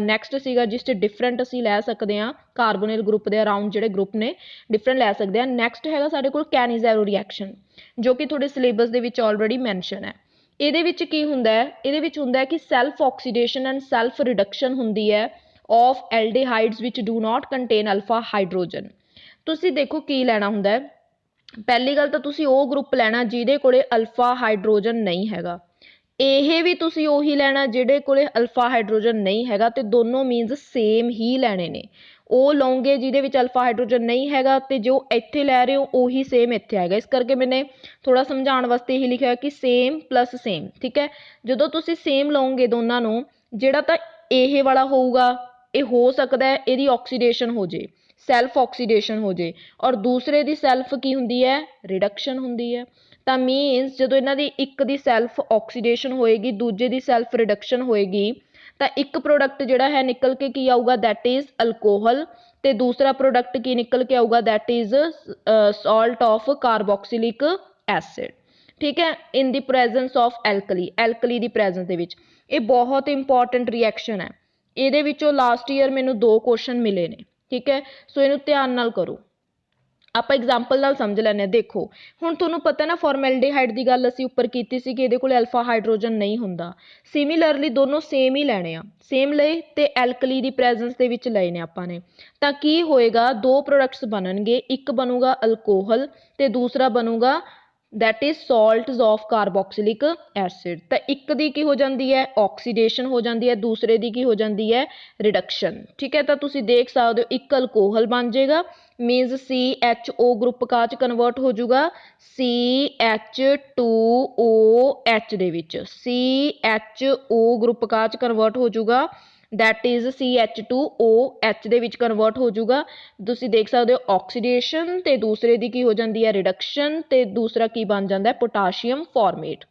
ਨੈਕਸਟ ਸੀਗਾ ਜਿਸ 'ਚ ਡਿਫਰੈਂਟ ਅਸੀਂ ਲੈ ਸਕਦੇ ਹਾਂ ਕਾਰਬੋਨਿਲ ਗਰੁੱਪ ਦੇ ਅਰਾਊਂਡ ਜਿਹੜੇ ਗਰੁੱਪ ਨੇ ਡਿਫਰੈਂਟ ਲੈ ਸਕਦੇ ਹਾਂ। ਨੈਕਸਟ ਹੈਗਾ ਸਾਡੇ ਕੋਲ ਕੈਨੀਜ਼ੈਰੋ ਰਿਐਕਸ਼ਨ ਜੋ ਕਿ ਤੁਹਾਡੇ ਸਿਲੇਬਸ ਦੇ ਵਿੱਚ ਆਲਰੇਡੀ ਮੈਂਸ਼ਨ ਹੈ। ਇਹਦੇ ਵਿੱਚ ਕੀ ਹੁੰਦਾ ਹੈ, ਇਹਦੇ ਵਿੱਚ ਹੁੰਦਾ ਹੈ ਕਿ self oxidation and self reduction ਹੁੰਦੀ ਹੈ of aldehydes which do not contain alpha hydrogen। ਤੁਸੀਂ ਦੇਖੋ ਕੀ ਲੈਣਾ ਹੁੰਦਾ ਹੈ, ਪਹਿਲੀ ਗੱਲ ਤਾਂ ਤੁਸੀਂ ਉਹ ਗਰੁੱਪ ਲੈਣਾ ਜਿਹਦੇ ਕੋਲੇ ਅਲਫਾ ਹਾਈਡਰੋਜਨ ਨਹੀਂ ਹੈਗਾ। ਇਹ ਵੀ ਤੁਸੀਂ ਉਹੀ ਲੈਣਾ ਜਿਹੜੇ ਕੋਲੇ ਅਲਫਾ ਹਾਈਡਰੋਜਨ ਨਹੀਂ ਹੈਗਾ ਤੇ ਦੋਨੋਂ ਮੀਨਸ ਸੇਮ ਹੀ ਲੈਣੇ ਨੇ। ਉਹ ਲਓਗੇ ਜਿਹਦੇ ਵਿੱਚ ਅਲਫਾ ਹਾਈਡਰੋਜਨ ਨਹੀਂ ਹੈਗਾ ਤੇ ਜੋ ਇੱਥੇ ਲੈ ਰਹੇ ਹੋ ਉਹੀ ਸੇਮ ਇੱਥੇ ਆਏਗਾ। ਇਸ ਕਰਕੇ ਮੈंने ਥੋੜਾ ਸਮਝਾਉਣ ਵਾਸਤੇ ਇਹੀ ਲਿਖਿਆ ਕਿ ਸੇਮ ਪਲੱਸ ਸੇਮ ਠੀਕ ਹੈ। ਜਦੋਂ ਤੁਸੀਂ ਸੇਮ ਲਓਗੇ ਦੋਨਾਂ ਨੂੰ, ਜਿਹੜਾ ਤਾਂ ਇਹ ਵਾਲਾ ਹੋਊਗਾ ਇਹ ਹੋ ਸਕਦਾ ਹੈ ਇਹਦੀ ਆਕਸੀਡੇਸ਼ਨ ਹੋ ਜੇ, ਸੈਲਫ ਆਕਸੀਡੇਸ਼ਨ ਹੋ ਜੇ ਔਰ ਦੂਸਰੇ ਦੀ ਸੈਲਫ ਕੀ ਹੁੰਦੀ ਹੈ ਰਿਡਕਸ਼ਨ ਹੁੰਦੀ ਹੈ। ਤਾਂ ਮੀਨਸ ਜਦੋਂ ਇਹਨਾਂ ਦੀ ਇੱਕ ਦੀ ਸੈਲਫ ਆਕਸੀਡੇਸ਼ਨ ਹੋਏਗੀ, ਦੂਜੇ ਦੀ ਸੈਲਫ ਰਿਡਕਸ਼ਨ ਹੋਏਗੀ, ਤਾਂ ਇੱਕ ਪ੍ਰੋਡਕਟ ਜਿਹੜਾ ਹੈ ਨਿਕਲ ਕੇ ਕੀ ਆਊਗਾ, ਦੈਟ ਇਜ਼ ਅਲਕੋਹਲ, ਤੇ ਦੂਸਰਾ ਪ੍ਰੋਡਕਟ ਕੀ ਨਿਕਲ ਕੇ ਆਊਗਾ, that is salt of carboxylic acid. ਠੀਕ ਹੈ, in the presence of alkali, alkali ਦੀ ਪ੍ਰੈਜ਼ੈਂਸ ਦੇ ਵਿੱਚ। ਇਹ ਬਹੁਤ ਇੰਪੋਰਟੈਂਟ ਰਿਐਕਸ਼ਨ ਹੈ, ਇਹਦੇ ਵਿੱਚੋਂ ਲਾਸਟ ਈਅਰ ਮੈਨੂੰ 2 ਕੁਐਸਚਨ ਮਿਲੇ ਨੇ। ਠੀਕ ਹੈ, ਸੋ ਇਹਨੂੰ ਧਿਆਨ ਨਾਲ ਕਰੋ। ਆਪਾਂ ਐਗਜ਼ਾਮਪਲ ਨਾਲ ਸਮਝ ਲੈਂਦੇ ਹਾਂ। ਦੇਖੋ ਹੁਣ ਤੁਹਾਨੂੰ ਪਤਾ ਨਾ ਫਾਰਮੈਲਡੀਹਾਈਡ ਦੀ ਗੱਲ ਅਸੀਂ ਉੱਪਰ ਕੀਤੀ ਸੀ ਕਿ ਇਹਦੇ ਕੋਲ ਅਲਫਾ ਹਾਈਡਰੋਜਨ ਨਹੀਂ ਹੁੰਦਾ। ਸਿਮਿਲਰਲੀ ਦੋਨੋਂ ਸੇਮ ਹੀ ਲੈਣੇ ਆ, ਸੇਮ ਲਏ ਤੇ ਐਲਕਲੀ ਦੀ ਪ੍ਰੈਜ਼ੈਂਸ ਦੇ ਵਿੱਚ ਲਏ ਨੇ ਆਪਾਂ ਨੇ, ਤਾਂ ਕੀ ਹੋਏਗਾ, 2 ਪ੍ਰੋਡਕਟਸ ਬਣਨਗੇ, ਇੱਕ ਬਣੂਗਾ ਅਲਕੋਹਲ ਤੇ ਦੂਸਰਾ ਬਣੂਗਾ that is salts of carboxylic acid। ਤਾਂ ਇੱਕ ਦੀ ਕੀ ਹੋ ਜਾਂਦੀ ਹੈ, ਆਕਸੀਡੇਸ਼ਨ ਹੋ ਜਾਂਦੀ ਹੈ, ਦੂਸਰੇ ਦੀ ਕੀ ਹੋ ਜਾਂਦੀ ਹੈ, ਰਿਡਕਸ਼ਨ। ਠੀਕ ਹੈ, ਤਾਂ ਤੁਸੀਂ ਦੇਖ ਸਕਦੇ ਹੋ ਇੱਕ ਅਲਕੋਹਲ ਬਣ ਜਾਏਗਾ, ਮੀਨਸ CHO ਗਰੁੱਪ ਕਾਹ 'ਚ ਕਨਵਰਟ ਹੋ ਜਾਊਗਾ CH2OH ਦੇ ਵਿੱਚ, CHO ਗਰੁੱਪ ਕਾਹ 'ਚ ਕਨਵਰਟ ਹੋ ਜਾਊਗਾ, that is CH2OH ਦੇ ਵਿੱਚ ਕਨਵਰਟ ਹੋ ਜਾਊਗਾ। ਤੁਸੀਂ ਦੇਖ ਸਕਦੇ ਹੋ ਆਕਸੀਡੇਸ਼ਨ, ਤੇ ਦੂਸਰੇ ਦੀ ਕੀ ਹੋ ਜਾਂਦੀ ਹੈ, ਰਿਡਕਸ਼ਨ, ਤੇ ਦੂਸਰਾ ਕੀ ਬਣ ਜਾਂਦਾ ਹੈ, ਪੋਟਾਸ਼ੀਅਮ ਫਾਰਮੇਟ।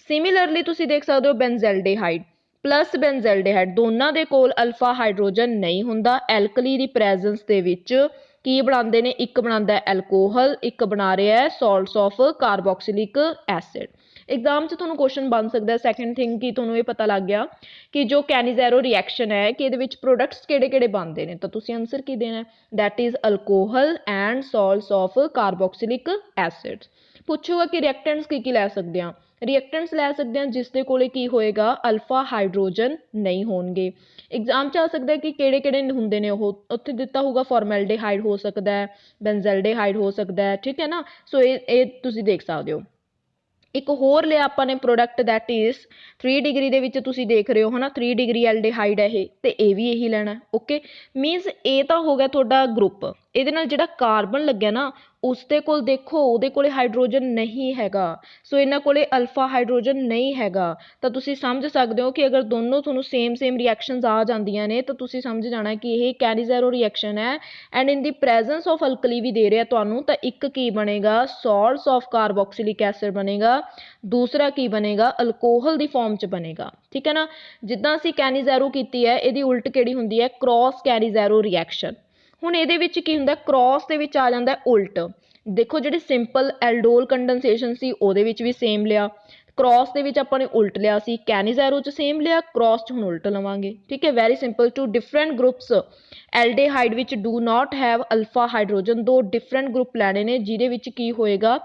ਸਿਮਿਲਰਲੀ ਤੁਸੀਂ ਦੇਖ ਸਕਦੇ ਹੋ ਬੈਂਜ਼ਲਡੇਹਾਈਡ ਪਲੱਸ ਬੈਂਜ਼ਲਡੇਹਾਈਡ, ਦੋਨਾਂ ਦੇ ਕੋਲ ਅਲਫਾ ਹਾਈਡਰੋਜਨ ਨਹੀਂ ਹੁੰਦਾ। ਐਲਕਲੀ ਦੀ ਪ੍ਰੈਜ਼ੈਂਸ ਦੇ ਵਿੱਚ ਕੀ ਬਣਾਉਂਦੇ ਨੇ, ਇੱਕ ਬਣਾਉਂਦਾ ਹੈ ਐਲਕੋਹਲ, ਇੱਕ ਬਣਾ ਰਿਹਾ ਹੈ ਸਾਲਟਸ ਆਫ ਕਾਰਬੋਕਸਿਲਿਕ ਐਸਿਡ। एग्जाम च ਤੁਹਾਨੂੰ क्वेश्चन बन सकता है। सैकेंड थिंग कि ਤੁਹਾਨੂੰ ਇਹ ਪਤਾ ਲੱਗ ਗਿਆ ਕਿ ਜੋ ਕੈਨੀਜ਼ੈਰੋ ਰਿਐਕਸ਼ਨ ਹੈ ਕਿ ਇਹਦੇ ਵਿੱਚ ਪ੍ਰੋਡਕਟਸ ਕਿਹੜੇ-ਕਿਹੜੇ ਬਣਦੇ ਨੇ, ਤਾਂ ਤੁਸੀਂ ਆਨਸਰ ਕੀ ਦੇਣਾ, that is alcohol and salts of carboxylic acid. ਪੁੱਛੂਗਾ ਕਿ ਰਿਐਕਟੈਂਟਸ ਕੀ ਲੈ ਸਕਦੇ ਆ, ਰਿਐਕਟੈਂਟਸ ਲੈ ਸਕਦੇ ਆ ਜਿਸ ਦੇ ਕੋਲੇ ਕੀ ਹੋਏਗਾ, ਅਲਫਾ ਹਾਈਡਰੋਜਨ ਨਹੀਂ ਹੋਣਗੇ। एग्जाम ਚ ਆ ਸਕਦਾ ਕਿ ਕਿਹੜੇ-ਕਿਹੜੇ ਹੁੰਦੇ ਨੇ, ਉਹ ਉੱਥੇ ਦਿੱਤਾ ਹੋਊਗਾ ਫਾਰਮੈਲਡੀਹਾਈਡ ਹੋ ਸਕਦਾ ਹੈ, ਬੈਂਜ਼ਲਡੇਹਾਈਡ ਹੋ ਸਕਦਾ ਹੈ, ਠੀਕ ਹੈ ਨਾ। ਸੋ ਇਹ ਤੁਸੀਂ ਦੇਖ ਸਕਦੇ ਹੋ। ਇੱਕ ਹੋਰ ਲਿਆ ਆਪਾਂ ਨੇ ਪ੍ਰੋਡਕਟ ਦੈਟ ਇਜ਼ 3 ਡਿਗਰੀ ਦੇ ਵਿੱਚ ਤੁਸੀਂ ਦੇਖ ਰਹੇ ਹੋ ਹੈ ਨਾ, 3 ਡਿਗਰੀ ਐਲਡੀਹਾਈਡ ਹੈ ਇਹ, ਤੇ ਇਹ ਵੀ ਇਹੀ ਲੈਣਾ। ਓਕੇ, ਮੀਨਸ ਇਹ ਤਾਂ ਹੋ ਗਿਆ ਤੁਹਾਡਾ ਗਰੁੱਪ। ਇਹਦੇ ਨਾਲ ਜਿਹੜਾ ਕਾਰਬਨ ਲੱਗਿਆ ਨਾ ਉਸ ਦੇ ਕੋਲ ਦੇਖੋ ਉਹਦੇ ਕੋਲੇ ਹਾਈਡਰੋਜਨ ਨਹੀਂ ਹੈਗਾ, ਸੋ ਇਹਨਾਂ ਕੋਲੇ ਅਲਫਾ ਹਾਈਡਰੋਜਨ ਨਹੀਂ ਹੈਗਾ। ਤਾਂ ਤੁਸੀਂ ਸਮਝ ਸਕਦੇ ਹੋ ਕਿ ਅਗਰ ਦੋਨੋਂ ਤੁਹਾਨੂੰ ਸੇਮ ਰਿਐਕਸ਼ਨਸ ਆ ਜਾਂਦੀਆਂ ਨੇ ਤਾਂ ਤੁਸੀਂ ਸਮਝ ਜਾਣਾ ਕਿ ਇਹ ਕੈਨੀਜ਼ੈਰੋ ਰਿਐਕਸ਼ਨ ਹੈ and in the presence of alkali ਵੀ ਦੇ ਰਿਹਾ ਤੁਹਾਨੂੰ। ਤਾਂ ਇੱਕ ਕੀ ਬਣੇਗਾ, ਸਾਲਟਸ ਆਫ ਕਾਰਬੋਕਸਿਲਿਕ ਐਸਿਡ ਬਣੇਗਾ, ਦੂਸਰਾ ਕੀ ਬਣੇਗਾ, ਅਲਕੋਹਲ ਦੀ ਫਾਰਮ ਚ ਬਣੇਗਾ। ਠੀਕ ਹੈ ਨਾ, ਜਿੱਦਾਂ ਅਸੀਂ ਕੈਨੀਜ਼ੈਰੋ ਕੀਤੀ ਹੈ ਇਹਦੀ ਉਲਟ ਕਿਹੜੀ ਹੁੰਦੀ ਹੈ, ਕ੍ਰਾਸ ਕੈਨੀਜ਼ੈਰੋ ਰਿਐਕਸ਼ਨ। ਹੁਣ ਇਹਦੇ ਵਿੱਚ ਕੀ ਹੁੰਦਾ, ਕ੍ਰਾਸ ਦੇ ਵਿੱਚ ਆ ਜਾਂਦਾ ਉਲਟ। ਦੇਖੋ ਜਿਹੜੀ ਸਿੰਪਲ ਐਲਡੋਲ ਕੰਡੈਂਸੇਸ਼ਨ ਸੀ ਉਹਦੇ ਵਿੱਚ ਵੀ ਸੇਮ ਲਿਆ, ਕ੍ਰਾਸ ਦੇ ਵਿੱਚ ਆਪਾਂ ਨੇ ਉਲਟ ਲਿਆ ਸੀ, ਕੈਨੀਜ਼ੈਰੋ ਚ ਸੇਮ ਲਿਆ, ਕ੍ਰਾਸ ਚ ਹੁਣ ਉਲਟ ਲਵਾਂਗੇ। ਠੀਕ ਹੈ, very simple. Two different groups aldehyde ਵਿੱਚ do not have alpha hydrogen, 2 different group ਲੈਣੇ ਨੇ ਜਿਹਦੇ ਵਿੱਚ ਕੀ ਹੋਏਗਾ,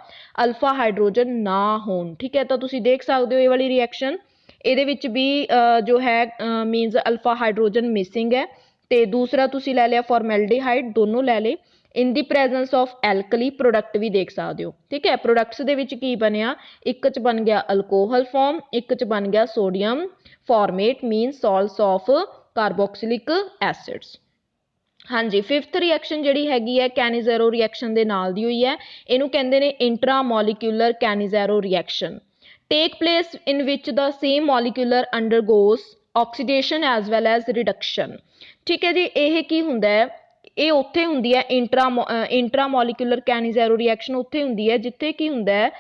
ਅਲਫਾ ਹਾਈਡਰੋਜਨ ਨਾ ਹੋਣ। ਠੀਕ ਹੈ, ਤਾਂ ਤੁਸੀਂ ਦੇਖ ਸਕਦੇ ਹੋ ਇਹ ਵਾਲੀ ਰਿਐਕਸ਼ਨ, ਇਹਦੇ ਵਿੱਚ ਵੀ ਜੋ ਹੈ ਮੀਨਸ ਅਲਫਾ ਹਾਈਡਰੋਜਨ ਮਿਸਿੰਗ ਹੈ। ਤੇ ਦੂਸਰਾ ਤੁਸੀਂ ਲੈ ਲਿਆ ਫਾਰਮੈਲਡੀਹਾਈਡ, ਦੋਨੋਂ ਲੈ ਲਏ। ਇਨ ਦੀ ਪ੍ਰੈਜ਼ੈਂਸ ਆਫ ਐਲਕਲੀ ਪ੍ਰੋਡਕਟ ਵੀ ਦੇਖ ਸਕਦੇ ਹੋ। ਠੀਕ ਹੈ, ਪ੍ਰੋਡਕਟਸ ਦੇ ਵਿੱਚ ਕੀ ਬਣਿਆ, ਇੱਕ ਚ ਬਣ ਗਿਆ ਅਲਕੋਹਲ ਫਾਰਮ, ਇੱਕ ਚ ਬਣ ਗਿਆ sodium formate mean salts of carboxylic acids. ਹਾਂਜੀ, 5th ਰਿਐਕਸ਼ਨ ਜਿਹੜੀ ਹੈਗੀ ਹੈ ਕੈਨੀਜ਼ੈਰੋ ਰਿਐਕਸ਼ਨ ਦੇ ਨਾਲ ਦੀ ਹੋਈ ਹੈ, ਇਹਨੂੰ ਕਹਿੰਦੇ ਨੇ intramolecular Cannizzaro reaction. Take place in which the same molecular undergoes oxidation as well as reduction. ਠੀਕ ਹੈ ਜੀ, ਇਹ ਕੀ ਹੁੰਦਾ ਹੈ, ਇਹ ਉੱਥੇ ਹੁੰਦੀ ਹੈ ਇੰਟਰਾਮੋਲੀਕੂਲਰ ਕੈਨੀਜ਼ੈਰੋ ਰਿਐਕਸ਼ਨ ਉੱਥੇ ਹੁੰਦੀ ਹੈ ਜਿੱਥੇ ਕੀ ਹੁੰਦਾ ਹੈ,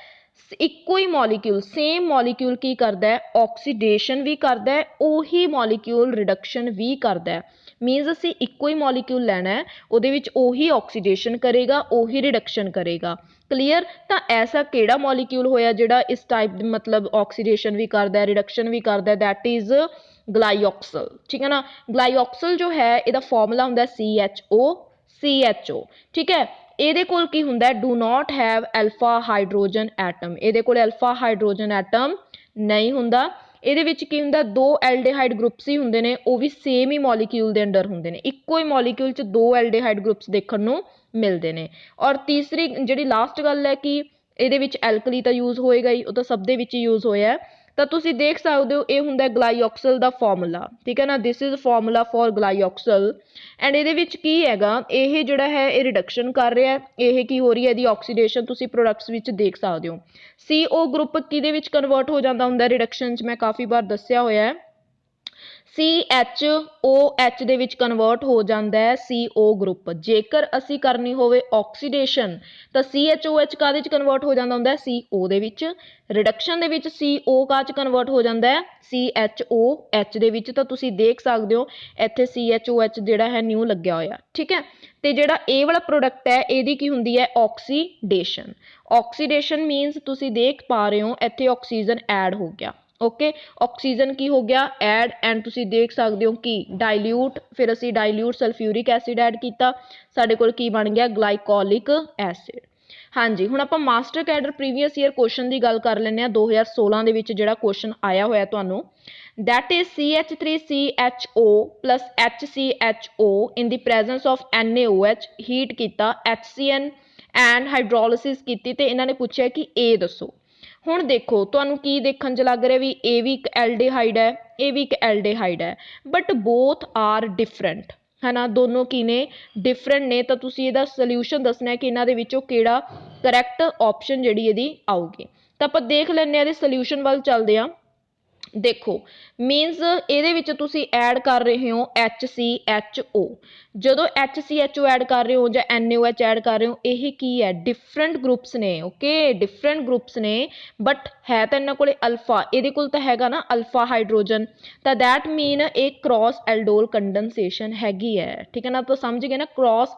ਇੱਕੋ ਹੀ ਮੋਲੀਕਿਊਲ ਸੇਮ ਮੋਲੀਕਿਊਲ ਕੀ ਕਰਦਾ ਹੈ, ਆਕਸੀਡੇਸ਼ਨ ਵੀ ਕਰਦਾ ਹੈ, ਉਹੀ ਮੋਲੀਕਿਊਲ ਰਿਡਕਸ਼ਨ ਵੀ ਕਰਦਾ ਹੈ। ਮੀਨਸ ਅਸੀਂ ਇੱਕੋ ਹੀ ਮੋਲੀਕਿਊਲ ਲੈਣਾ ਹੈ, ਉਹਦੇ ਵਿੱਚ ਉਹੀ ਆਕਸੀਡੇਸ਼ਨ ਕਰੇਗਾ, ਉਹੀ ਰਿਡਕਸ਼ਨ ਕਰੇਗਾ। ਕਲੀਅਰ। ਤਾਂ ਐਸਾ ਕਿਹੜਾ ਮੋਲੀਕਿਊਲ ਹੋਇਆ ਜਿਹੜਾ ਇਸ ਟਾਈਪ ਦੀ ਮਤਲਬ ਆਕਸੀਡੇਸ਼ਨ ਵੀ ਕਰਦਾ ਹੈ, ਰਿਡਕਸ਼ਨ ਵੀ ਕਰਦਾ ਹੈ, ਦੈਟ ਇਜ਼ ਗਲਾਈਓਕਸਲ। ਠੀਕ ਹੈ ਨਾ, ਗਲਾਈਓਕਸਲ ਜੋ ਹੈ ਇਹਦਾ ਫਾਰਮੂਲਾ ਹੁੰਦਾ CHO। ਠੀਕ ਹੈ, ਇਹਦੇ ਕੋਲ ਕੀ ਹੁੰਦਾ, do not have alpha hydrogen atom, ਇਹਦੇ ਕੋਲ ਐਲਫਾ ਹਾਈਡਰੋਜਨ ਐਟਮ ਨਹੀਂ ਹੁੰਦਾ। ਇਹਦੇ ਵਿੱਚ ਕੀ ਹੁੰਦਾ, 2 ਐਲਡੀਹਾਈਡ ਗਰੁੱਪਸ ਹੀ ਹੁੰਦੇ ਨੇ, ਉਹ ਵੀ ਸੇਮ ਹੀ ਮੋਲੀਕਿਊਲ ਦੇ ਅੰਡਰ ਹੁੰਦੇ ਨੇ, ਇੱਕੋ ਹੀ ਮੋਲੀਕਿਊਲ 'ਚ 2 ਐਲਡੀਹਾਈਡ ਗਰੁੱਪਸ ਦੇਖਣ ਨੂੰ ਮਿਲਦੇ ਨੇ। ਔਰ ਤੀਸਰੀ ਜਿਹੜੀ ਲਾਸਟ ਗੱਲ ਹੈ ਕਿ ਇਹਦੇ ਵਿੱਚ ਐਲਕਲੀ ਤਾਂ ਯੂਜ਼ ਹੋਏਗਾ ਹੀ, ਉਹ ਤਾਂ ਸਭ ਦੇ ਵਿੱਚ ਯੂਜ਼ ਹੋਇਆ। ਤਾਂ ਤੁਸੀਂ ਦੇਖ ਸਕਦੇ ਹੋ ਇਹ ਹੁੰਦਾ ਗਲਾਈਓਕਸਲ ਦਾ ਫਾਰਮੂਲਾ। ਠੀਕ ਹੈ ਨਾ, this is formula for glyoxal and ਇਹਦੇ ਵਿੱਚ ਕੀ ਹੈਗਾ, ਇਹ ਜਿਹੜਾ ਹੈ ਇਹ ਰਿਡਕਸ਼ਨ ਕਰ ਰਿਹਾ ਹੈ, ਇਹ ਕੀ ਹੋ ਰਹੀ ਹੈ, ਇਹਦੀ ਆਕਸੀਡੇਸ਼ਨ ਤੁਸੀਂ ਪ੍ਰੋਡਕਟਸ ਵਿੱਚ ਦੇਖ ਸਕਦੇ ਹੋ। CO ਗਰੁੱਪ ਕਿਹਦੇ ਵਿੱਚ ਕਨਵਰਟ ਹੋ ਜਾਂਦਾ ਹੁੰਦਾ ਰਿਡਕਸ਼ਨ 'ਚ, ਮੈਂ ਕਾਫੀ ਵਾਰ ਦੱਸਿਆ ਹੋਇਆ ਹੈ, CHOH ਦੇ ਵਿੱਚ ਕਨਵਰਟ ਹੋ ਜਾਂਦਾ ਹੈ CO ਗਰੁੱਪ। ਜੇਕਰ ਅਸੀਂ ਕਰਨੀ ਹੋਵੇ ਆਕਸੀਡੇਸ਼ਨ ਤਾਂ CHOH ਕਾਹਦੇ ਚ ਕਨਵਰਟ ਹੋ ਜਾਂਦਾ ਹੁੰਦਾ ਹੈ CO ਦੇ ਵਿੱਚ। ਰਿਡਕਸ਼ਨ ਦੇ ਵਿੱਚ CO ਕਾਹ ਚ ਕਨਵਰਟ ਹੋ ਜਾਂਦਾ ਹੈ CHOH ਦੇ ਵਿੱਚ। ਤਾਂ ਤੁਸੀਂ ਦੇਖ ਸਕਦੇ ਹੋ ਇੱਥੇ CHOH ਜਿਹੜਾ ਹੈ ਨਿਊ ਲੱਗਿਆ ਹੋਇਆ, ਠੀਕ ਹੈ। ਤੇ ਜਿਹੜਾ ਇਹ ਵਾਲਾ ਪ੍ਰੋਡਕਟ ਹੈ ਇਹਦੀ ਕੀ ਹੁੰਦੀ ਹੈ ਆਕਸੀਡੇਸ਼ਨ। ਆਕਸੀਡੇਸ਼ਨ ਮੀਨਸ ਤੁਸੀਂ ਦੇਖ ਪਾ ਰਹੇ ਹੋ ਇੱਥੇ ਆਕਸੀਜਨ ਐਡ ਹੋ ਗਿਆ, ਓਕੇ। ਆਕਸੀਜਨ ਕੀ ਹੋ ਗਿਆ ਐਡ, ਐਂਡ ਤੁਸੀਂ ਦੇਖ ਸਕਦੇ ਹੋ ਕਿ ਡਾਇਲਿਊਟ, ਫਿਰ ਅਸੀਂ ਡਾਇਲਿਊਟ ਸਲਫਿਊਰਿਕ ਐਸਿਡ ਐਡ ਕੀਤਾ, ਸਾਡੇ ਕੋਲ ਕੀ ਬਣ ਗਿਆ ਗਲਾਈਕੋਲਿਕ ਐਸਿਡ। ਹਾਂਜੀ, ਹੁਣ ਆਪਾਂ master cadre previous year question ਦੀ ਗੱਲ ਕਰ ਲੈਂਦੇ ਹਾਂ। 2016 ਦੇ ਵਿੱਚ ਜਿਹੜਾ ਕੁਐਸਚਨ ਆਇਆ ਹੋਇਆ ਤੁਹਾਨੂੰ, that is CH3CHO plus HCHO in the presence of NaOH heat ਕੀਤਾ HCN ਐਂਡ ਹਾਈਡਰੋਲਿਸਿਸ ਕੀਤੀ ਤੇ ਇਹਨਾਂ ਨੇ ਪੁੱਛਿਆ ਕਿ ਇਹ ਦੱਸੋ। ਹੁਣ ਦੇਖੋ ਤੁਹਾਨੂੰ ਕੀ ਦੇਖਣ ਚ ਲੱਗ ਰਿਹਾ ਵੀ ਇਹ ਵੀ ਇੱਕ ਐਲਡੀਹਾਈਡ ਹੈ, ਇਹ ਵੀ ਇੱਕ ਐਲਡੀਹਾਈਡ ਹੈ, ਬਟ ਬੋਥ ਆਰ ਡਿਫਰੈਂਟ, ਹੈ ਨਾ, ਦੋਨੋਂ ਕੀ ਨੇ ਡਿਫਰੈਂਟ ਨੇ। ਤਾਂ ਤੁਸੀਂ ਇਹਦਾ ਸੋਲਿਊਸ਼ਨ ਦੱਸਣਾ ਕਿ ਇਹਨਾਂ ਦੇ ਵਿੱਚੋਂ ਕਿਹੜਾ ਕਰੈਕਟ ਆਪਸ਼ਨ ਜਿਹੜੀ ਇਹਦੀ ਆਊਗੀ। ਤਾਂ ਆਪਾਂ ਦੇਖ ਲੈਂਦੇ ਹਾਂ ਇਹਦੇ ਸੋਲਿਊਸ਼ਨ ਵੱਲ ਚੱਲਦੇ ਹਾਂ। ਦੇਖੋ ਮੀਨਸ ਇਹਦੇ ਵਿੱਚ ਤੁਸੀਂ ਐਡ ਕਰ ਰਹੇ ਹੋ HCHO। ਜਦੋਂ HCHO ਐਡ ਕਰ ਰਹੇ ਹੋ ਜਾਂ NaOH ਐਡ ਕਰ ਰਹੇ ਹੋ, ਇਹ ਕੀ ਹੈ ਡਿਫਰੈਂਟ ਗਰੁੱਪਸ ਨੇ, ਓਕੇ, ਡਿਫਰੈਂਟ ਗਰੁੱਪਸ ਨੇ, ਬਟ ਹੈ ਤਾਂ ਇਹਨਾਂ ਕੋਲੇ ਅਲਫਾ, ਇਹਦੇ ਕੋਲ ਤਾਂ ਹੈਗਾ ਨਾ ਅਲਫਾ ਹਾਈਡਰੋਜਨ। ਤਾਂ ਦੈਟ ਮੀਨ ਇਹ ਕ੍ਰੋਸ ਐਲਡੋਲ ਕੰਡੈਂਸੇਸ਼ਨ ਹੈਗੀ ਹੈ, ਠੀਕ ਹੈ ਨਾ। ਤਾਂ ਸਮਝ ਗਏ ਨਾ, ਕ੍ਰੋਸ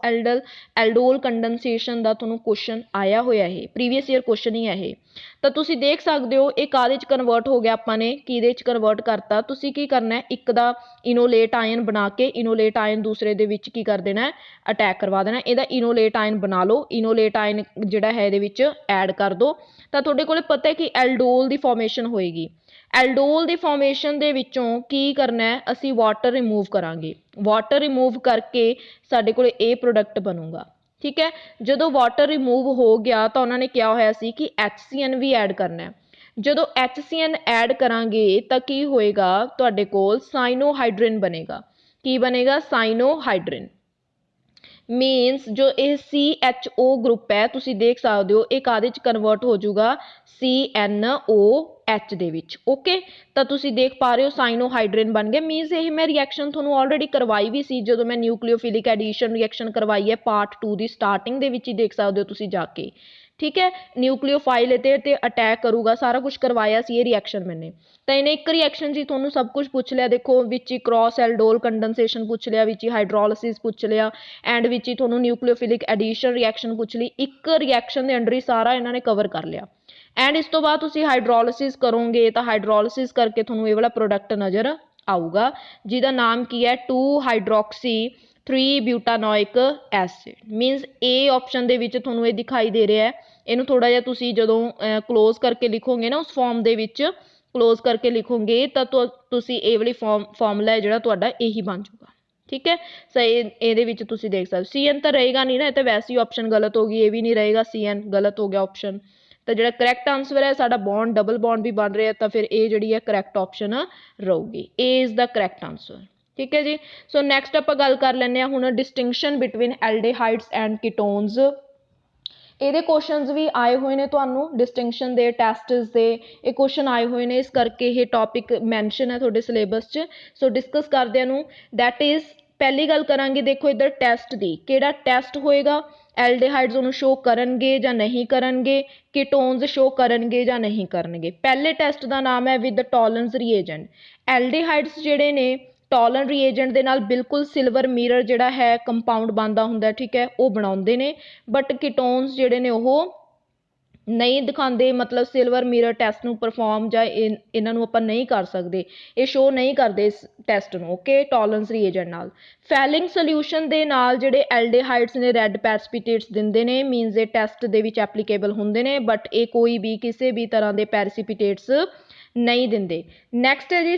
ਐਲਡੋਲ ਕੰਡੈਂਸੇਸ਼ਨ ਦਾ ਤੁਹਾਨੂੰ ਕੁਐਸਚਨ ਆਇਆ ਹੋਇਆ ਇਹ ਪ੍ਰੀਵੀਅਸ ਈਅਰ ਕੁਐਸਚਨ ਹੀ ਹੈ ਇਹ। ਤਾਂ ਤੁਸੀਂ ਦੇਖ ਸਕਦੇ ਹੋ ਇਹ ਕਾਹਦੇ ਚ ਕਨਵਰਟ ਹੋ ਗਿਆ, ਆਪਾਂ ਨੇ ਕਿਹਦੇ ਚ ਕਨਵਰਟ ਕਰਤਾ। ਤੁਸੀਂ ਕੀ ਕਰਨਾ ਹੈ, ਇੱਕ ਦਾ ਇਨੋਲੇਟ ਆਇਨ ਬਣਾ ਕੇ ਇਨੋਲੇਟ ਆਇਨ ਦੂਸਰੇ ਦੇ ਵਿੱਚ ਕੀ ਕਰ ਦੇਣਾ ਅਟੈਕ ਕਰਵਾ ਦੇਣਾ। ਇਹਦਾ ਇਨੋਲੇਟ ਆਇਨ ਬਣਾ ਲਓ, ਇਨੋਲੇਟ ਆਇਨ ਜਿਹੜਾ ਹੈ ਇਹਦੇ ਵਿੱਚ ਐਡ ਕਰ ਦਿਓ। ਤਾਂ ਤੁਹਾਡੇ ਕੋਲ ਪਤਾ ਹੈ ਕਿ ਐਲਡੋਲ ਦੀ ਫਾਰਮੇਸ਼ਨ ਹੋਏਗੀ। ਐਲਡੋਲ ਦੀ ਫਾਰਮੇਸ਼ਨ ਦੇ ਵਿੱਚੋਂ ਕੀ ਕਰਨਾ ਹੈ, ਅਸੀਂ ਵਾਟਰ ਰਿਮੂਵ ਕਰਾਂਗੇ। ਵਾਟਰ ਰਿਮੂਵ ਕਰਕੇ ਸਾਡੇ ਕੋਲ ਇਹ ਪ੍ਰੋਡਕਟ ਬਣੂਗਾ, ਠੀਕ ਹੈ। ਜਦੋਂ ਵਾਟਰ ਰਿਮੂਵ ਹੋ ਗਿਆ ਤਾਂ ਉਹਨਾਂ ਨੇ ਕਿਹਾ ਹੋਇਆ ਸੀ ਕਿ HCN ਵੀ ਐਡ ਕਰਨਾ ਹੈ। ਜਦੋਂ HCN ਐਡ ਕਰਾਂਗੇ ਤਾਂ ਕੀ ਹੋਏਗਾ, ਤੁਹਾਡੇ ਕੋਲ ਸਾਈਨੋਹਾਈਡਰਿਨ ਬਣੇਗਾ। ਕੀ ਬਣੇਗਾ ਸਾਈਨੋਹਾਈਡਰਿਨ। ਮੀਨਸ ਜੋ ਇਹ CHO ਗਰੁੱਪ ਹੈ ਤੁਸੀਂ ਦੇਖ ਸਕਦੇ ਹੋ ਇਹ ਕਾਹਦੇ ਚ ਕਨਵਰਟ ਹੋ ਜਾਊਗਾ CNOH ਦੇ ਵਿੱਚ, ਓਕੇ। ਤਾਂ ਤੁਸੀਂ ਦੇਖ ਪਾ ਰਹੇ ਹੋ ਸਾਈਨੋਹਾਈਡਰਿਨ ਬਣ ਗਿਆ। ਮੀਨਸ ਇਹ ਮੈਂ ਰਿਐਕਸ਼ਨ ਤੁਹਾਨੂੰ ਆਲਰੇਡੀ ਕਰਵਾਈ ਵੀ ਸੀ ਜਦੋਂ ਮੈਂ ਨਿਊਕਲੀਓਫਿਲਿਕ ਐਡੀਸ਼ਨ ਰਿਐਕਸ਼ਨ ਕਰਵਾਈ ਹੈ ਪਾਰਟ 2 ਦੀ ਸਟਾਰਟਿੰਗ ਦੇ ਵਿੱਚ ਹੀ, ਦੇਖ ਸਕਦੇ ਹੋ ਤੁਸੀਂ ਜਾ ਕੇ, ਠੀਕ ਹੈ। ਨਿਊਕਲੀਓਫਾਈਲ ਤੇ ਅਟੈਕ ਕਰੂਗਾ, ਸਾਰਾ ਕੁਝ ਕਰਵਾਇਆ ਸੀ ਇਹ ਰਿਐਕਸ਼ਨ ਮੈਨੇ। ਤਾਂ ਇਹਨੇ ਇੱਕ ਰਿਐਕਸ਼ਨ ਜੀ ਤੁਹਾਨੂੰ ਸਭ ਕੁਝ ਪੁੱਛ ਲਿਆ, ਦੇਖੋ ਵਿੱਚ ਹੀ ਕ੍ਰੋਸ ਐਲਡੋਲ ਕੰਡੈਂਸੇਸ਼ਨ ਪੁੱਛ ਲਿਆ, ਵਿੱਚ ਹੀ ਹਾਈਡਰੋਲਿਸਿਸ ਪੁੱਛ ਲਿਆ, ਐਂਡ ਵਿੱਚ ਹੀ ਤੁਹਾਨੂੰ ਨਿਊਕਲੀਓਫਿਲਿਕ ਐਡੀਸ਼ਨ ਰਿਐਕਸ਼ਨ ਪੁੱਛ ਲਈ। ਇੱਕ ਰਿਐਕਸ਼ਨ ਦੇ ਅੰਡਰ ਹੀ ਸਾਰਾ ਇਹਨਾਂ ਨੇ ਕਵਰ ਕਰ ਲਿਆ। ਐਂਡ ਇਸ ਤੋਂ ਬਾਅਦ ਤੁਸੀਂ ਹਾਈਡਰੋਲਿਸਿਸ ਕਰੋਗੇ ਤਾਂ ਹਾਈਡਰੋਲਿਸਿਸ ਕਰਕੇ ਤੁਹਾਨੂੰ ਇਹ ਵਾਲਾ ਪ੍ਰੋਡਕਟ ਨਜ਼ਰ ਆਊਗਾ ਜਿਹਦਾ ਨਾਮ ਕੀ ਹੈ 2 hydroxy 3 butanoic acid. Means A option ਦੇ ਵਿੱਚ ਤੁਹਾਨੂੰ ਇਹ ਦਿਖਾਈ ਦੇ ਰਿਹਾ ਹੈ। ਇਹਨੂੰ ਥੋੜਾ ਜਿਹਾ ਤੁਸੀਂ ਜਦੋਂ ਕਲੋਜ਼ ਕਰਕੇ ਲਿਖੋਗੇ ਨਾ ਉਸ ਫਾਰਮ ਦੇ ਵਿੱਚ ਕਲੋਜ਼ ਕਰਕੇ ਲਿਖੋਗੇ ਤਾਂ ਤੁਸੀਂ ਇਹ ਵਾਲੀ ਫਾਰਮੂਲਾ ਹੈ ਜਿਹੜਾ ਤੁਹਾਡਾ ਇਹੀ ਬਣ ਜਾਊਗਾ, ਠੀਕ ਹੈ। ਸੋ ਇਹਦੇ ਵਿੱਚ ਤੁਸੀਂ ਦੇਖ ਸਕਦੇ CN ਤਾਂ ਰਹੇਗਾ ਨਹੀਂ ਨਾ, ਇਹ ਤਾਂ ਵੈਸੇ ਹੀ ਆਪਸ਼ਨ ਗਲਤ ਹੋ ਗਈ, ਇਹ ਵੀ ਨਹੀਂ ਰਹੇਗਾ CN, ਗਲਤ ਹੋ ਗਿਆ ਆਪਸ਼ਨ। ਤਾਂ ਜਿਹੜਾ ਕਰੈਕਟ ਆਨਸਰ ਹੈ ਸਾਡਾ ਬੌਂਡ ਡਬਲ ਬੌਂਡ ਵੀ ਬਣ ਰਿਹਾ, ਤਾਂ ਫਿਰ ਇਹ ਜਿਹੜੀ ਹੈ ਕਰੈਕਟ ਆਪਸ਼ਨ ਰਹੂਗੀ। A is the correct answer, ਠੀਕ ਹੈ ਜੀ। ਸੋ ਨੈਕਸਟ ਆਪਾਂ ਗੱਲ ਕਰ ਲੈਂਦੇ ਹਾਂ ਹੁਣ ਡਿਸਟਿੰਕਸ਼ਨ ਬਿਟਵੀਨ ਐਲਡੀਹਾਈਡਸ ਐਂਡ ਕੀਟੋਨਸ। ਇਹਦੇ ਕੁਐਸਚਨਸ ਵੀ ਆਏ ਹੋਏ ਨੇ ਤੁਹਾਨੂੰ ਡਿਸਟਿੰਕਸ਼ਨ ਦੇ ਟੈਸਟਸ ਦੇ, ਇਹ ਕੁਐਸਚਨ ਆਏ ਹੋਏ ਨੇ, ਇਸ ਕਰਕੇ ਇਹ ਟੌਪਿਕ ਮੈਂਸ਼ਨ ਹੈ ਤੁਹਾਡੇ ਸਿਲੇਬਸ 'ਚ। ਸੋ ਡਿਸਕਸ ਕਰਦੇ ਨੂੰ ਦੈਟ ਇਜ਼ ਪਹਿਲੀ ਗੱਲ ਕਰਾਂਗੇ, ਦੇਖੋ ਇੱਧਰ ਟੈਸਟ ਦੀ, ਕਿਹੜਾ ਟੈਸਟ ਹੋਏਗਾ, ਐਲਡੀਹਾਈਡਸ ਉਹਨੂੰ ਸ਼ੋ ਕਰਨਗੇ ਜਾਂ ਨਹੀਂ ਕਰਨਗੇ, ਕੀਟੋਨਸ ਸ਼ੋ ਕਰਨਗੇ ਜਾਂ ਨਹੀਂ ਕਰਨਗੇ। ਪਹਿਲੇ ਟੈਸਟ ਦਾ ਨਾਮ ਹੈ ਵਿਦ ਟੋਲਰੈਂਸ ਰੀਏਜੈਂਟ। ਐਲਡੀਹਾਈਡਸ ਜਿਹੜੇ ਨੇ ਟੋਲਨ ਰੀਏਜੈਂਟ ਦੇ ਨਾਲ ਬਿਲਕੁਲ ਸਿਲਵਰ ਮਿਰਰ ਜਿਹੜਾ ਹੈ ਕੰਪਾਊਂਡ ਬਣਦਾ ਹੁੰਦਾ, ਠੀਕ ਹੈ, ਉਹ ਬਣਾਉਂਦੇ ਨੇ। ਬਟ ਕੀਟੋਨਸ ਜਿਹੜੇ ਨੇ ਉਹ ਨਹੀਂ ਦਿਖਾਉਂਦੇ, ਮਤਲਬ ਸਿਲਵਰ ਮਿਰਰ ਟੈਸਟ ਨੂੰ ਪਰਫਾਰਮ ਜਾਂ ਇਹਨਾਂ ਨੂੰ ਆਪਾਂ ਨਹੀਂ ਕਰ ਸਕਦੇ, ਇਹ ਸ਼ੋ ਨਹੀਂ ਕਰਦੇ ਇਸ ਟੈਸਟ ਨੂੰ, ਓਕੇ, ਟੋਲਰੈਂਸ ਰੀਏਜੈਂਟ ਨਾਲ। ਫੈਲਿੰਗ ਸੋਲਿਊਸ਼ਨ ਦੇ ਨਾਲ ਜਿਹੜੇ ਐਲਡੀਹਾਈਡਸ ਨੇ ਰੈੱਡ ਪੈਰਸੀਪੀਟੇਟਸ ਦਿੰਦੇ ਨੇ, ਮੀਨਸ ਇਹ ਟੈਸਟ ਦੇ ਵਿੱਚ ਐਪਲੀਕੇਬਲ ਹੁੰਦੇ ਨੇ, ਬਟ ਇਹ ਕੋਈ ਵੀ ਕਿਸੇ ਵੀ ਤਰ੍ਹਾਂ ਦੇ ਪੈਰਸੀਪੀਟੇਟਸ ਨਹੀਂ ਦਿੰਦੇ। ਨੈਕਸਟ ਹੈ ਜੀ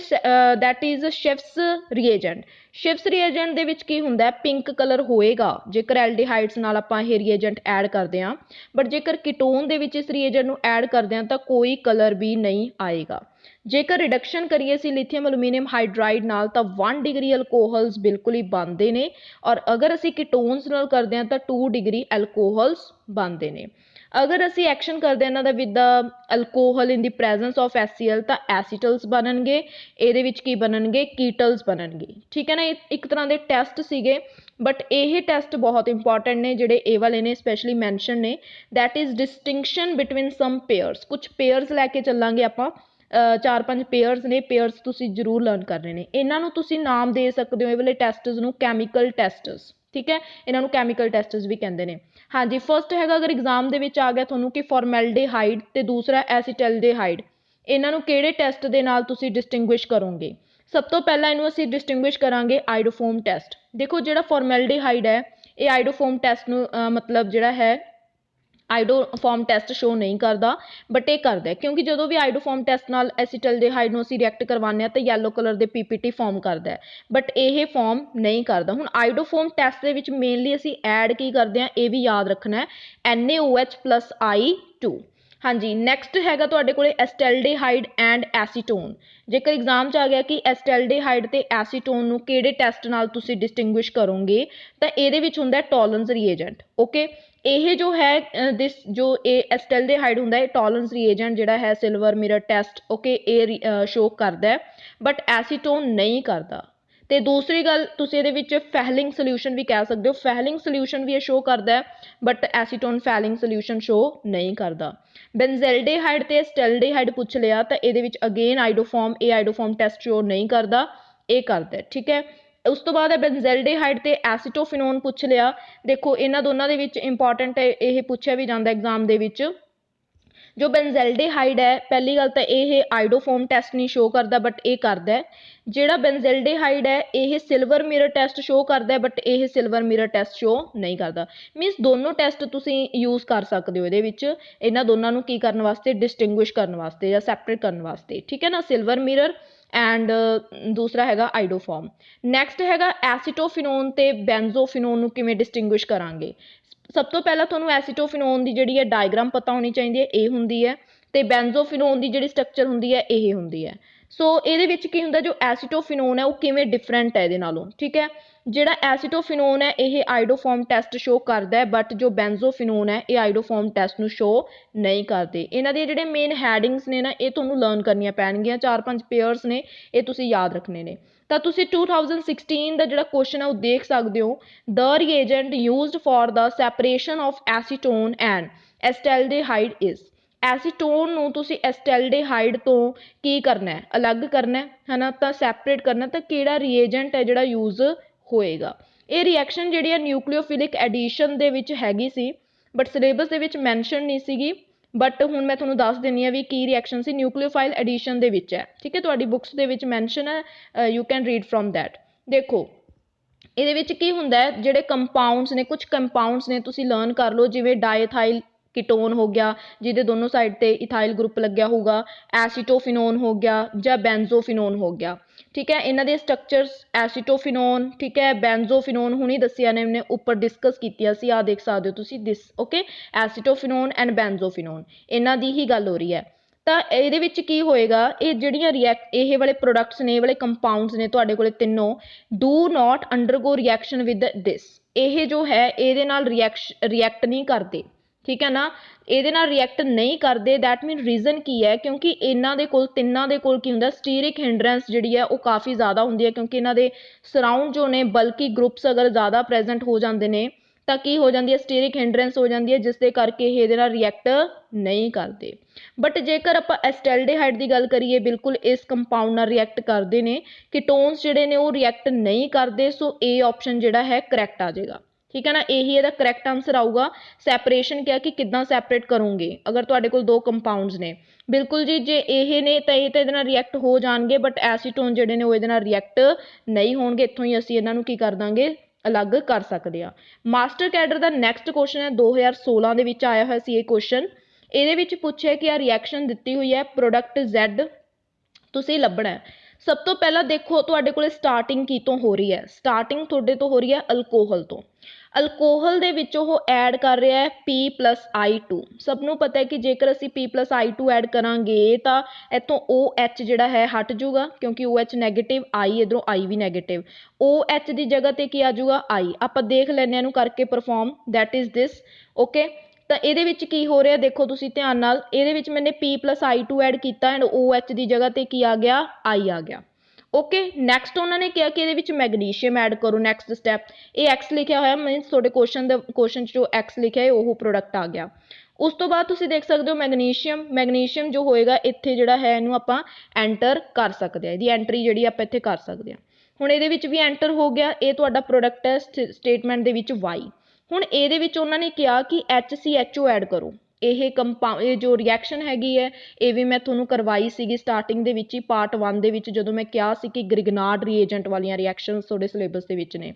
ਦੈਟ ਇਜ਼ ਸ਼ਿਫਸ ਰੀਏਜੈਂਟ। ਸ਼ਿਫਸ ਰੀਏਜੈਂਟ ਦੇ ਵਿੱਚ ਕੀ ਹੁੰਦਾ ਹੈ, ਪਿੰਕ ਕਲਰ ਹੋਏਗਾ ਜੇਕਰ ਐਲਡੀਹਾਈਡਸ ਨਾਲ ਆਪਾਂ ਇਹ ਰੀਏਜੈਂਟ ਐਡ ਕਰਦੇ ਹਾਂ, ਬਟ ਜੇਕਰ ਕੀਟੋਨ ਦੇ ਵਿੱਚ ਇਸ ਰੀਏਜੈਂਟ ਨੂੰ ਐਡ ਕਰਦੇ ਹਾਂ ਤਾਂ ਕੋਈ ਕਲਰ ਵੀ ਨਹੀਂ ਆਏਗਾ। ਜੇਕਰ ਰਿਡਕਸ਼ਨ ਕਰੀਏ ਅਸੀਂ ਲਿਥੀਅਮ ਐਲੂਮੀਨੀਅਮ ਹਾਈਡਰਾਈਡ ਨਾਲ ਤਾਂ 1 ਡਿਗਰੀ ਅਲਕੋਹਲਸ ਬਿਲਕੁਲ ਹੀ ਬਣਦੇ ਨੇ, ਔਰ ਅਗਰ ਅਸੀਂ ਕੀਟੋਨਸ ਨਾਲ ਕਰਦੇ ਹਾਂ ਤਾਂ 2 ਡਿਗਰੀ ਅਲਕੋਹਲਸ ਬਣਦੇ ਨੇ। अगर असी एक्शन करते हैं इन्हां दा with the alcohol in the presence of HCl ਤਾਂ एसीटल्स बनणगे, ਇਹਦੇ ਵਿੱਚ ਕੀ बनणगे कीटल्स बनणगे। ठीक है ना, एक तरह के टैसट सीगे बट ये टैसट बहुत इंपॉर्टेंट ने ਜਿਹੜੇ ਇਹ वाले ने स्पैशली मैंशन ने। That is distinction between some pairs, कुछ पेयर्स लैके चलांगे ਆਪਾਂ 4-5 पेयर्स ने, पेयर्स तुसी जरूर लर्न करने ने। इन्हां नूं तुसी नाम दे सकते हो ये वाले टैसट्स नूं कैमिकल टैसट्स। ठीक है, इन्हां नूं कैमिकल टैसट्स भी कहंदे ने। हाँ जी, फर्स्ट हैगा अगर एग्जाम दे विच आ गया तुहानूं कि फॉर्मैल्डिहाइड ते दूसरा एसीटल्डिहाइड, इन्हां नूं किहड़े टैसट दे नाल तुसी डिस्टिंग्विश करोगे। सब तो पहला इनू असी डिस्टिंग्विश करांगे आइडोफोम टैसट। देखो जिहड़ा फॉर्मैल्डिहाइड है ये आइडोफोम टैसट नूं मतलब जिहड़ा है आइडोफॉर्म टैसट शो नहीं करता बट ये करता है, क्योंकि जो भी आइडोफॉर्म टैसट नाल एसीटल्डिहाइड नूं असीं रिएक्ट करवाने तो येलो कलर के पीपीटी फॉर्म करता है बट ये फॉर्म नहीं करता। हुण iodoform test they which mainly असीं ऐड की करते हैं ये भी याद रखना है NaOH+I2। हाँ जी, नैक्सट हैगा तुहाडे कोले एस्टैल्डिहाइड एंड एसीटोन। जेकर एग्जाम च आ गया कि एस्टैल्डिहाइड ते एसीटोन नूं किहड़े टैसट नाल तुसीं डिस्टिंग्विश करोगे तो इहदे विच हुंदा है टॉलरेंस रिएजेंट। ओके, ये जो है दिस जो ये एस्टैल्डिहाइड हुंदा है टॉलरेंस रिएजेंट जिहड़ा है सिल्वर मिरर टैसट ओके ये शो करदा है बट एसीटोन नहीं करता। तो दूसरी गल तुसीं इहदे विच फैलिंग सोल्यूशन भी कह सकते हो, फैलिंग सोल्यूशन भी ये शो करता है but acetone falling solution show नहीं करता। बेंजेल्डिहाइड ते एस्टैल्डिहाइड पूछ लिया तो ये अगेन आइडोफॉर्म टैसट शो नहीं करता, ये करता है। ठीक है, उस तो बाद बेंजेल्डिहाइड ते एसीटोफिनोन पूछ लिया। देखो इन्हां दोनों दे विच इंपॉर्टेंट ये पूछा भी जाता एग्जाम दे विच। जो बेंजेल्डिहाइड है पहली गल तो ये आइडोफॉर्म टैसट नहीं शो करता बट ये करता है। जिहड़ा बेंजेल्डिहाइड है ये सिल्वर मिरर टैसट शो करता है बट ये सिल्वर मिरर टैसट शो नहीं करता। मीनस दोनों टैसट तुसीं यूज़ कर सकते हो इहदे विच, इन्हां दोनों नूं की करन वास्ते डिस्टिंग्विश करन वास्ते या सैपरेट करन वास्ते। ठीक है ना, सिल्वर मिरर एंड दूसरा हैगा आइडोफॉर्म। नैक्सट हैगा एसीटोफिनोन ते बेंजोफिनोन नूं किवें डिस्टिंग्विश करांगे। सब तो पहला तुहानूं एसीटोफिनोन की जिहड़ी है डायग्राम पता होनी चाहिए, ये हुंदी है ते बेंजोफिनोन की जिहड़ी स्ट्रक्चर हुंदी है ये हुंदी है। सो इहदे विच की हुंदा जो एसीटोफिनोन है वो किवें डिफरेंट है इहदे नालों। ठीक है, जिहड़ा एसीटोफिनोन है ये आइडोफॉर्म टैसट शो करता है बट जो बेंजोफिनोन है ये आइडोफॉर्म टैसट नूं शो नहीं करते। इन्हां दे जिहड़े मेन हैडिंग्स ने ना ये तुहानूं लर्न करनियां पैणगीਆਂ, 4-5 पेयर्स ने ये तुसीं याद रखने ने। ਤਾਂ ਤੁਸੀਂ 2016 ਦਾ ਜਿਹੜਾ ਕੁਐਸਚਨ ਹੈ ਉਹ ਦੇਖ ਸਕਦੇ ਹੋ। The reagent used for the separation of acetone and acetaldehyde is. Acetone ਨੂੰ ਤੁਸੀਂ ਐਸਟੈਲਡੀਹਾइड ਤੋਂ ਕੀ ਕਰਨਾ ਹੈ, ਅਲੱਗ ਕਰਨਾ ਹੈ ਨਾ, ਤਾਂ ਸੈਪਰੇਟ ਕਰਨਾ, ਤਾਂ ਕਿਹੜਾ ਰੀਏਜੈਂਟ ਹੈ ਜਿਹੜਾ ਯੂਜ਼ ਹੋਏਗਾ। ਇਹ ਰਿਐਕਸ਼ਨ ਜਿਹੜੀ ਹੈ ਨਿਊਕਲੀਓਫਿਲਿਕ ਐਡੀਸ਼ਨ ਦੇ ਵਿੱਚ ਹੈਗੀ ਸੀ ਬਟ ਸਿਲੇਬਸ ਦੇ ਵਿੱਚ ਮੈਂਸ਼ਨ ਨਹੀਂ ਸੀਗੀ। बट हुण मैं तुहानूं दस दिंदी हां भी की रिएक्शन सी न्यूक्लियोफाइल एडिशन दे विच है। ठीक है, तुहाडी बुक्स दे विच मैंशन है, you can read from that. देखो ਇਹਦੇ ਵਿੱਚ ਕੀ ਹੁੰਦਾ ਹੈ, ਜਿਹੜੇ ਕੰਪਾਊਂਡਸ ਨੇ ਕੁਝ ਕੰਪਾਊਂਡਸ ਨੇ ਤੁਸੀਂ ਲਰਨ ਕਰ ਲਓ, ਜਿਵੇਂ ਡਾਇਥਾਈਲ कीटोन हो गया जिहदे दोनों साइड ते इथाइल ग्रुप लग्या होगा, एसीटोफिनोन हो गया या बेंजोफिनोन हो गया। ठीक है, इन्हां दे स्ट्रक्चर्स एसीटोफिनोन ठीक है बेंजोफिनोन हुणी दसिया ने हमने उपर डिस्कस कीतिया सी, आ देख सकते हो तुसी this. Okay, acetophenone and benzophenone इन्हां दी ही गल हो रही है। ਤਾਂ ਇਹਦੇ ਵਿੱਚ ਕੀ ਹੋਏਗਾ, ਇਹ ਜਿਹੜੀਆਂ ਇਹ ਵਾਲੇ ਪ੍ਰੋਡਕਟਸ ਨੇ, ਇਹ ਵਾਲੇ ਕੰਪਾਊਂਡਸ ਨੇ ਤੁਹਾਡੇ ਕੋਲੇ ਤਿੰਨੋਂ, do not undergo reaction with this. ਇਹ ਜੋ ਹੈ ਇਹਦੇ ਨਾਲ ਰਿਐਕਟ ਨਹੀਂ ਕਰਦੇ। ਠੀਕ ਹੈ ਨਾ, ਇਹਦੇ ਨਾਲ ਰਿਐਕਟ ਨਹੀਂ ਕਰਦੇ। ਦੈਟ ਮੀਨ ਰੀਜ਼ਨ ਕੀ ਹੈ, ਕਿਉਂਕਿ ਇਹਨਾਂ ਦੇ ਕੋਲ ਤਿੰਨਾਂ ਦੇ ਕੋਲ ਕੀ ਹੁੰਦਾ, ਸਟੀਰਿਕ ਹਿੰਡਰੈਂਸ ਜਿਹੜੀ ਹੈ ਉਹ ਕਾਫੀ ਜ਼ਿਆਦਾ ਹੁੰਦੀ ਹੈ, ਕਿਉਂਕਿ ਇਹਨਾਂ ਦੇ ਸਰਾਊਂਡ ਜੋ ਨੇ ਬਲਕੀ ਗਰੁੱਪਸ ਅਗਰ ਜ਼ਿਆਦਾ ਪ੍ਰੈਜ਼ੈਂਟ ਹੋ ਜਾਂਦੇ ਨੇ ਤਾਂ ਕੀ ਹੋ ਜਾਂਦੀ ਹੈ, ਸਟੀਰਿਕ ਹਿੰਡਰੈਂਸ ਹੋ ਜਾਂਦੀ ਹੈ, ਜਿਸ ਦੇ ਕਰਕੇ ਇਹ ਇਹਦੇ ਨਾਲ ਰਿਐਕਟ ਨਹੀਂ ਕਰਦੇ। बट जेकर आप एस्टैल्डिहाइड की गल करिए बिल्कुल इस कंपाउंड नाल रिएक्ट करते हैं, कीटोन्स जिहड़े ने वो रिएक्ट नहीं करते। सो ए ऑप्शन जिहड़ा है करैक्ट आ जाएगा। ठीक है ना, यही ਇਹਦਾ करैक्ट आंसर आऊगा। सैपरेशन क्या कि किदां सैपरेट करोगे अगर तुहाडे कोल दो कंपाउंड्स ने, बिल्कुल जी जे ਇਹ ने तो ये तो ਇਹਦੇ ਨਾਲ रिएक्ट हो जाएंगे बट एसीटोन जिहड़े ने वो ਇਹਦੇ ਨਾਲ रिएक्ट नहीं होणगे। इत्थों ही ਅਸੀਂ ਇਹਨਾਂ ਨੂੰ ਕੀ कर ਦਾਂਗੇ, अलग कर सकते हैं। मास्टर कैडर का नैक्सट क्वेश्चन है 2016 ਦੇ ਵਿੱਚ ਆਇਆ ਹੋਇਆ ਸੀ ਇਹ क्वेश्चन। ਇਹਦੇ ਵਿੱਚ ਪੁੱਛਿਆ ਕਿ ਆ ਰਿਐਕਸ਼ਨ ਦਿੱਤੀ ਹੋਈ ਹੈ ਪ੍ਰੋਡਕਟ Z ਤੁਸੀਂ ਲੱਭਣਾ ਹੈ। ਸਭ ਤੋਂ ਪਹਿਲਾਂ ਦੇਖੋ ਤੁਹਾਡੇ ਕੋਲੇ ਸਟਾਰਟਿੰਗ ਕੀ ਤੋਂ ਹੋ ਰਹੀ ਹੈ, ਸਟਾਰਟਿੰਗ ਤੁਹਾਡੇ ਤੋਂ ਹੋ ਰਹੀ ਹੈ ਅਲਕੋਹਲ ਤੋਂ। ਅਲਕੋਹਲ ਦੇ ਵਿੱਚ ਉਹ ਐਡ ਕਰ ਰਿਹਾ ਹੈ P+I2। ਸਭ ਨੂੰ ਪਤਾ ਹੈ ਕਿ ਜੇਕਰ ਅਸੀਂ P+I2 ਐਡ ਕਰਾਂਗੇ ਤਾਂ ਇੱਥੋਂ OH ਜਿਹੜਾ ਹੈ ਹਟ ਜਾਊਗਾ, ਕਿਉਂਕਿ OH ਨੈਗੇਟਿਵ, I ਇੱਧਰੋਂ I ਵੀ ਨੈਗੇਟਿਵ, OH ਦੀ ਜਗ੍ਹਾ ਤੇ ਕੀ ਆ ਜਾਊਗਾ I। ਆਪਾਂ ਦੇਖ ਲੈਂਦੇ ਹਾਂ ਇਹਨੂੰ ਕਰਕੇ perform, that is this. Okay, ਤਾਂ ਇਹਦੇ ਵਿੱਚ ਕੀ ਹੋ ਰਿਹਾ ਦੇਖੋ ਤੁਸੀਂ ਧਿਆਨ ਨਾਲ, ਇਹਦੇ ਵਿੱਚ ਮੈंने P+I2 ਐਡ ਕੀਤਾ ਐਂਡ OH ਦੀ ਜਗ੍ਹਾ ਤੇ ਕੀ ਆ ਗਿਆ, I ਆ ਗਿਆ। ਓਕੇ, ਨੈਕਸਟ ਉਹਨਾਂ ਨੇ ਕਿਹਾ ਕਿ ਇਹਦੇ ਵਿੱਚ ਮੈਗਨੀਸ਼ੀਅਮ ਐਡ ਕਰੋ। ਨੈਕਸਟ ਸਟੈਪ, ਇਹ X ਲਿਖਿਆ ਹੋਇਆ ਮੀਨਸ ਤੁਹਾਡੇ ਕੁਐਸਚਨ 'ਚ ਜੋ X ਲਿਖਿਆ ਹੈ ਉਹ ਪ੍ਰੋਡਕਟ ਆ ਗਿਆ। ਉਸ ਤੋਂ ਬਾਅਦ ਤੁਸੀਂ ਦੇਖ ਸਕਦੇ ਹੋ ਮੈਗਨੀਸ਼ੀਅਮ ਜੋ ਹੋਏਗਾ ਇੱਥੇ ਜਿਹੜਾ ਹੈ ਇਹਨੂੰ ਆਪਾਂ ਐਂਟਰ ਕਰ ਸਕਦੇ ਹਾਂ, ਇਹਦੀ ਐਂਟਰੀ ਜਿਹੜੀ ਆਪਾਂ ਇੱਥੇ ਕਰ ਸਕਦੇ ਹਾਂ। ਹੁਣ ਇਹਦੇ ਵਿੱਚ ਵੀ ਐਂਟਰ ਹੋ ਗਿਆ, ਇਹ ਤੁਹਾਡਾ ਪ੍ਰੋਡਕਟ ਹੈ ਸਟੇਟਮੈਂਟ ਦੇ ਵਿੱਚ Y। ਹੁਣ ਇਹਦੇ ਵਿੱਚ ਉਹਨਾਂ ਨੇ ਕਿਹਾ ਕਿ HCHO ਐਡ ਕਰੋ। ਇਹ ਜੋ ਰਿਐਕਸ਼ਨ ਹੈਗੀ ਹੈ ਇਹ ਵੀ ਮੈਂ ਤੁਹਾਨੂੰ ਕਰਵਾਈ ਸੀਗੀ ਸਟਾਰਟਿੰਗ ਦੇ ਵਿੱਚ ਹੀ ਪਾਰਟ 1 ਦੇ ਵਿੱਚ, ਜਦੋਂ ਮੈਂ ਕਿਹਾ ਸੀ ਕਿ ਗ੍ਰਿਗਨਾਰਡ ਰੀਏਜੈਂਟ ਵਾਲੀਆਂ ਰਿਐਕਸ਼ਨਸ ਤੁਹਾਡੇ ਸਿਲੇਬਸ ਦੇ ਵਿੱਚ ਨੇ,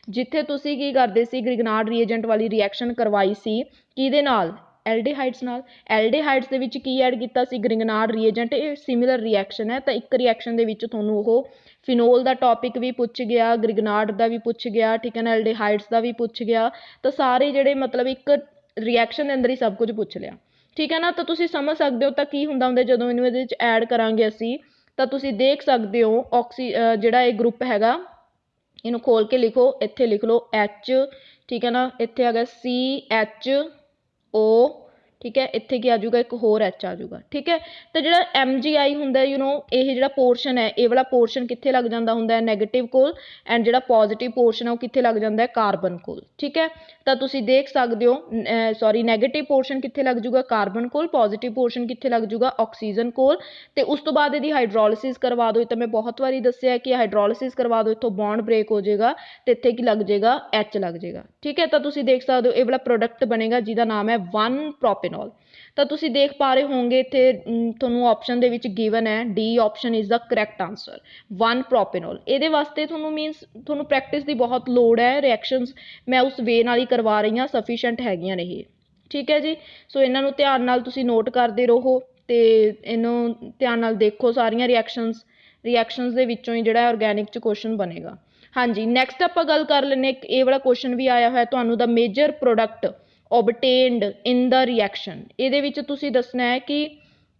ਜਿੱਥੇ ਤੁਸੀਂ ਕੀ ਕਰਦੇ ਸੀ, ਗ੍ਰਿਗਨਾਰਡ ਰੀਏਜੈਂਟ ਵਾਲੀ ਰਿਐਕਸ਼ਨ ਕਰਵਾਈ ਸੀ ਕਿਹਦੇ ਨਾਲ, ਐਲਡੀਹਾਈਡਸ ਨਾਲ। ਐਲਡੀਹਾਈਡਸ ਦੇ ਵਿੱਚ ਕੀ ਐਡ ਕੀਤਾ ਸੀ, ਗ੍ਰਿਗਨਾਰਡ ਰੀਏਜੈਂਟ। ਇਹ ਸਿਮਿਲਰ ਰਿਐਕਸ਼ਨ ਹੈ, ਤਾਂ ਇੱਕ ਰਿਐਕਸ਼ਨ ਦੇ ਵਿੱਚ ਤੁਹਾਨੂੰ ਉਹ ਫਿਨੋਲ ਦਾ ਟੌਪਿਕ ਵੀ ਪੁੱਛ ਗਿਆ, ਗ੍ਰਿਗਨਾਰਡ ਦਾ ਵੀ ਪੁੱਛ ਗਿਆ, ਠੀਕ ਹੈ ਨਾ, ਐਲਡੀਹਾਈਡਸ ਦਾ ਵੀ ਪੁੱਛ ਗਿਆ। ਤਾਂ ਸਾਰੇ ਜਿਹੜੇ ਮਤਲਬ ਇੱਕ ਰਿਐਕਸ਼ਨ ਦੇ ਅੰਦਰ ਹੀ ਸਭ ਕੁਝ ਪੁੱਛ ਲਿਆ, ਠੀਕ ਹੈ ਨਾ। ਤਾਂ ਤੁਸੀਂ ਸਮਝ ਸਕਦੇ ਹੋ ਤਾਂ ਕੀ ਹੁੰਦਾ ਜਦੋਂ ਇਹਨੂੰ ਇਹਦੇ ਵਿੱਚ ਐਡ ਕਰਾਂਗੇ ਅਸੀਂ, ਤਾਂ ਤੁਸੀਂ ਦੇਖ ਸਕਦੇ ਹੋ ਜਿਹੜਾ ਇਹ ਗਰੁੱਪ ਹੈਗਾ, ਇਹਨੂੰ ਖੋਲ ਕੇ ਲਿਖੋ, ਇੱਥੇ ਲਿਖ ਲਓ H, ਠੀਕ ਹੈ ਨਾ, ਇੱਥੇ ਹੈਗਾ CHO, ਠੀਕ ਹੈ, ਇੱਥੇ ਕੀ ਆ ਜਾਊਗਾ, ਇੱਕ ਹੋਰ H ਆ ਜਾਊਗਾ, ਠੀਕ ਹੈ। ਤਾਂ ਜਿਹੜਾ MgI ਹੁੰਦਾ ਇਹ ਜਿਹੜਾ ਪੋਰਸ਼ਨ ਹੈ, ਇਹ ਵਾਲਾ ਪੋਰਸ਼ਨ ਕਿੱਥੇ ਲੱਗ ਜਾਂਦਾ ਹੁੰਦਾ ਹੈ, ਨੈਗੇਟਿਵ ਕੋਲ, ਐਂਡ ਜਿਹੜਾ ਪੋਜ਼ਿਟਿਵ ਪੋਰਸ਼ਨ ਹੈ ਉਹ ਕਿੱਥੇ ਲੱਗ ਜਾਂਦਾ ਹੈ, ਕਾਰਬਨ ਕੋਲ, ਠੀਕ ਹੈ। ਤਾਂ ਤੁਸੀਂ ਦੇਖ ਸਕਦੇ ਹੋ, ਨੈਗੇਟਿਵ ਪੋਰਸ਼ਨ ਕਿੱਥੇ ਲੱਗ ਜਾਊਗਾ, ਕਾਰਬਨ ਕੋਲ, ਪੋਜ਼ਿਟਿਵ ਪੋਰਸ਼ਨ ਕਿੱਥੇ ਲੱਗ ਜਾਊਗਾ, ਆਕਸੀਜਨ ਕੋਲ। ਤੇ ਉਸ ਤੋਂ ਬਾਅਦ ਇਹਦੀ ਹਾਈਡਰੋਲਿਸਿਸ ਕਰਵਾ ਦਿਓ, ਤਾਂ ਮੈਂ ਬਹੁਤ ਵਾਰੀ ਦੱਸਿਆ ਕਿ ਹਾਈਡਰੋਲਿਸਿਸ ਕਰਵਾ ਦਿਓ, ਇੱਥੋਂ ਬੌਂਡ ਬ੍ਰੇਕ ਹੋ ਜਾਏਗਾ ਤੇ ਇੱਥੇ ਕੀ ਲੱਗ ਜਾਏਗਾ, H ਲੱਗ ਜਾਏਗਾ, ਠੀਕ ਹੈ। ਤਾਂ ਤੁਸੀਂ ਦੇਖ ਸਕਦੇ ਹੋ ਇਹ ਵਾਲਾ ਪ੍ਰੋਡਕਟ ਬਣੇਗਾ ਜਿਹਦਾ ਨਾਮ ਹੈ 1-ਪ੍ਰੋਪੇਨੋਲ। ਤਾਂ ਤੁਸੀਂ ਦੇਖ ਪਾ ਰਹੇ ਹੋਵੋਗੇ ਇੱਥੇ ਤੁਹਾਨੂੰ ਆਪਸ਼ਨ ਦੇ ਵਿੱਚ ਗਿਵਨ ਹੈ D option is the correct answer, one propanol. ਇਹਦੇ ਵਾਸਤੇ ਤੁਹਾਨੂੰ ਪ੍ਰੈਕਟਿਸ ਦੀ ਬਹੁਤ ਲੋੜ ਹੈ, ਰਿਐਕਸ਼ਨਸ ਮੈਂ ਉਸ ਵੇ ਨਾਲ ਹੀ ਕਰਵਾ ਰਹੀ ਹਾਂ, ਸਫੀਸ਼ੀਐਂਟ ਹੈਗੀਆਂ ਨੇ ਇਹ, ਠੀਕ ਹੈ ਜੀ। ਸੋ ਇਹਨਾਂ ਨੂੰ ਧਿਆਨ ਨਾਲ ਤੁਸੀਂ ਨੋਟ ਕਰਦੇ ਰਹੋ ਤੇ ਇਹਨੂੰ ਧਿਆਨ ਨਾਲ ਦੇਖੋ ਸਾਰੀਆਂ ਰਿਐਕਸ਼ਨਸ ਦੇ ਵਿੱਚੋਂ ਹੀ ਜਿਹੜਾ ਆਰਗੈਨਿਕ 'ਚ ਕੁਐਸਚਨ ਬਣੇਗਾ। ਹਾਂਜੀ, ਨੈਕਸਟ ਆਪਾਂ ਗੱਲ ਕਰ ਲੈਂਦੇ, ਇਹ ਵਾਲਾ ਕੁਐਸਚਨ ਵੀ ਆਇਆ ਹੋਇਆ ਤੁਹਾਨੂੰ, the major product obtained in the reaction। ਇਹਦੇ ਵਿੱਚ ਤੁਸੀਂ ਦੱਸਣਾ ਹੈ ਕਿ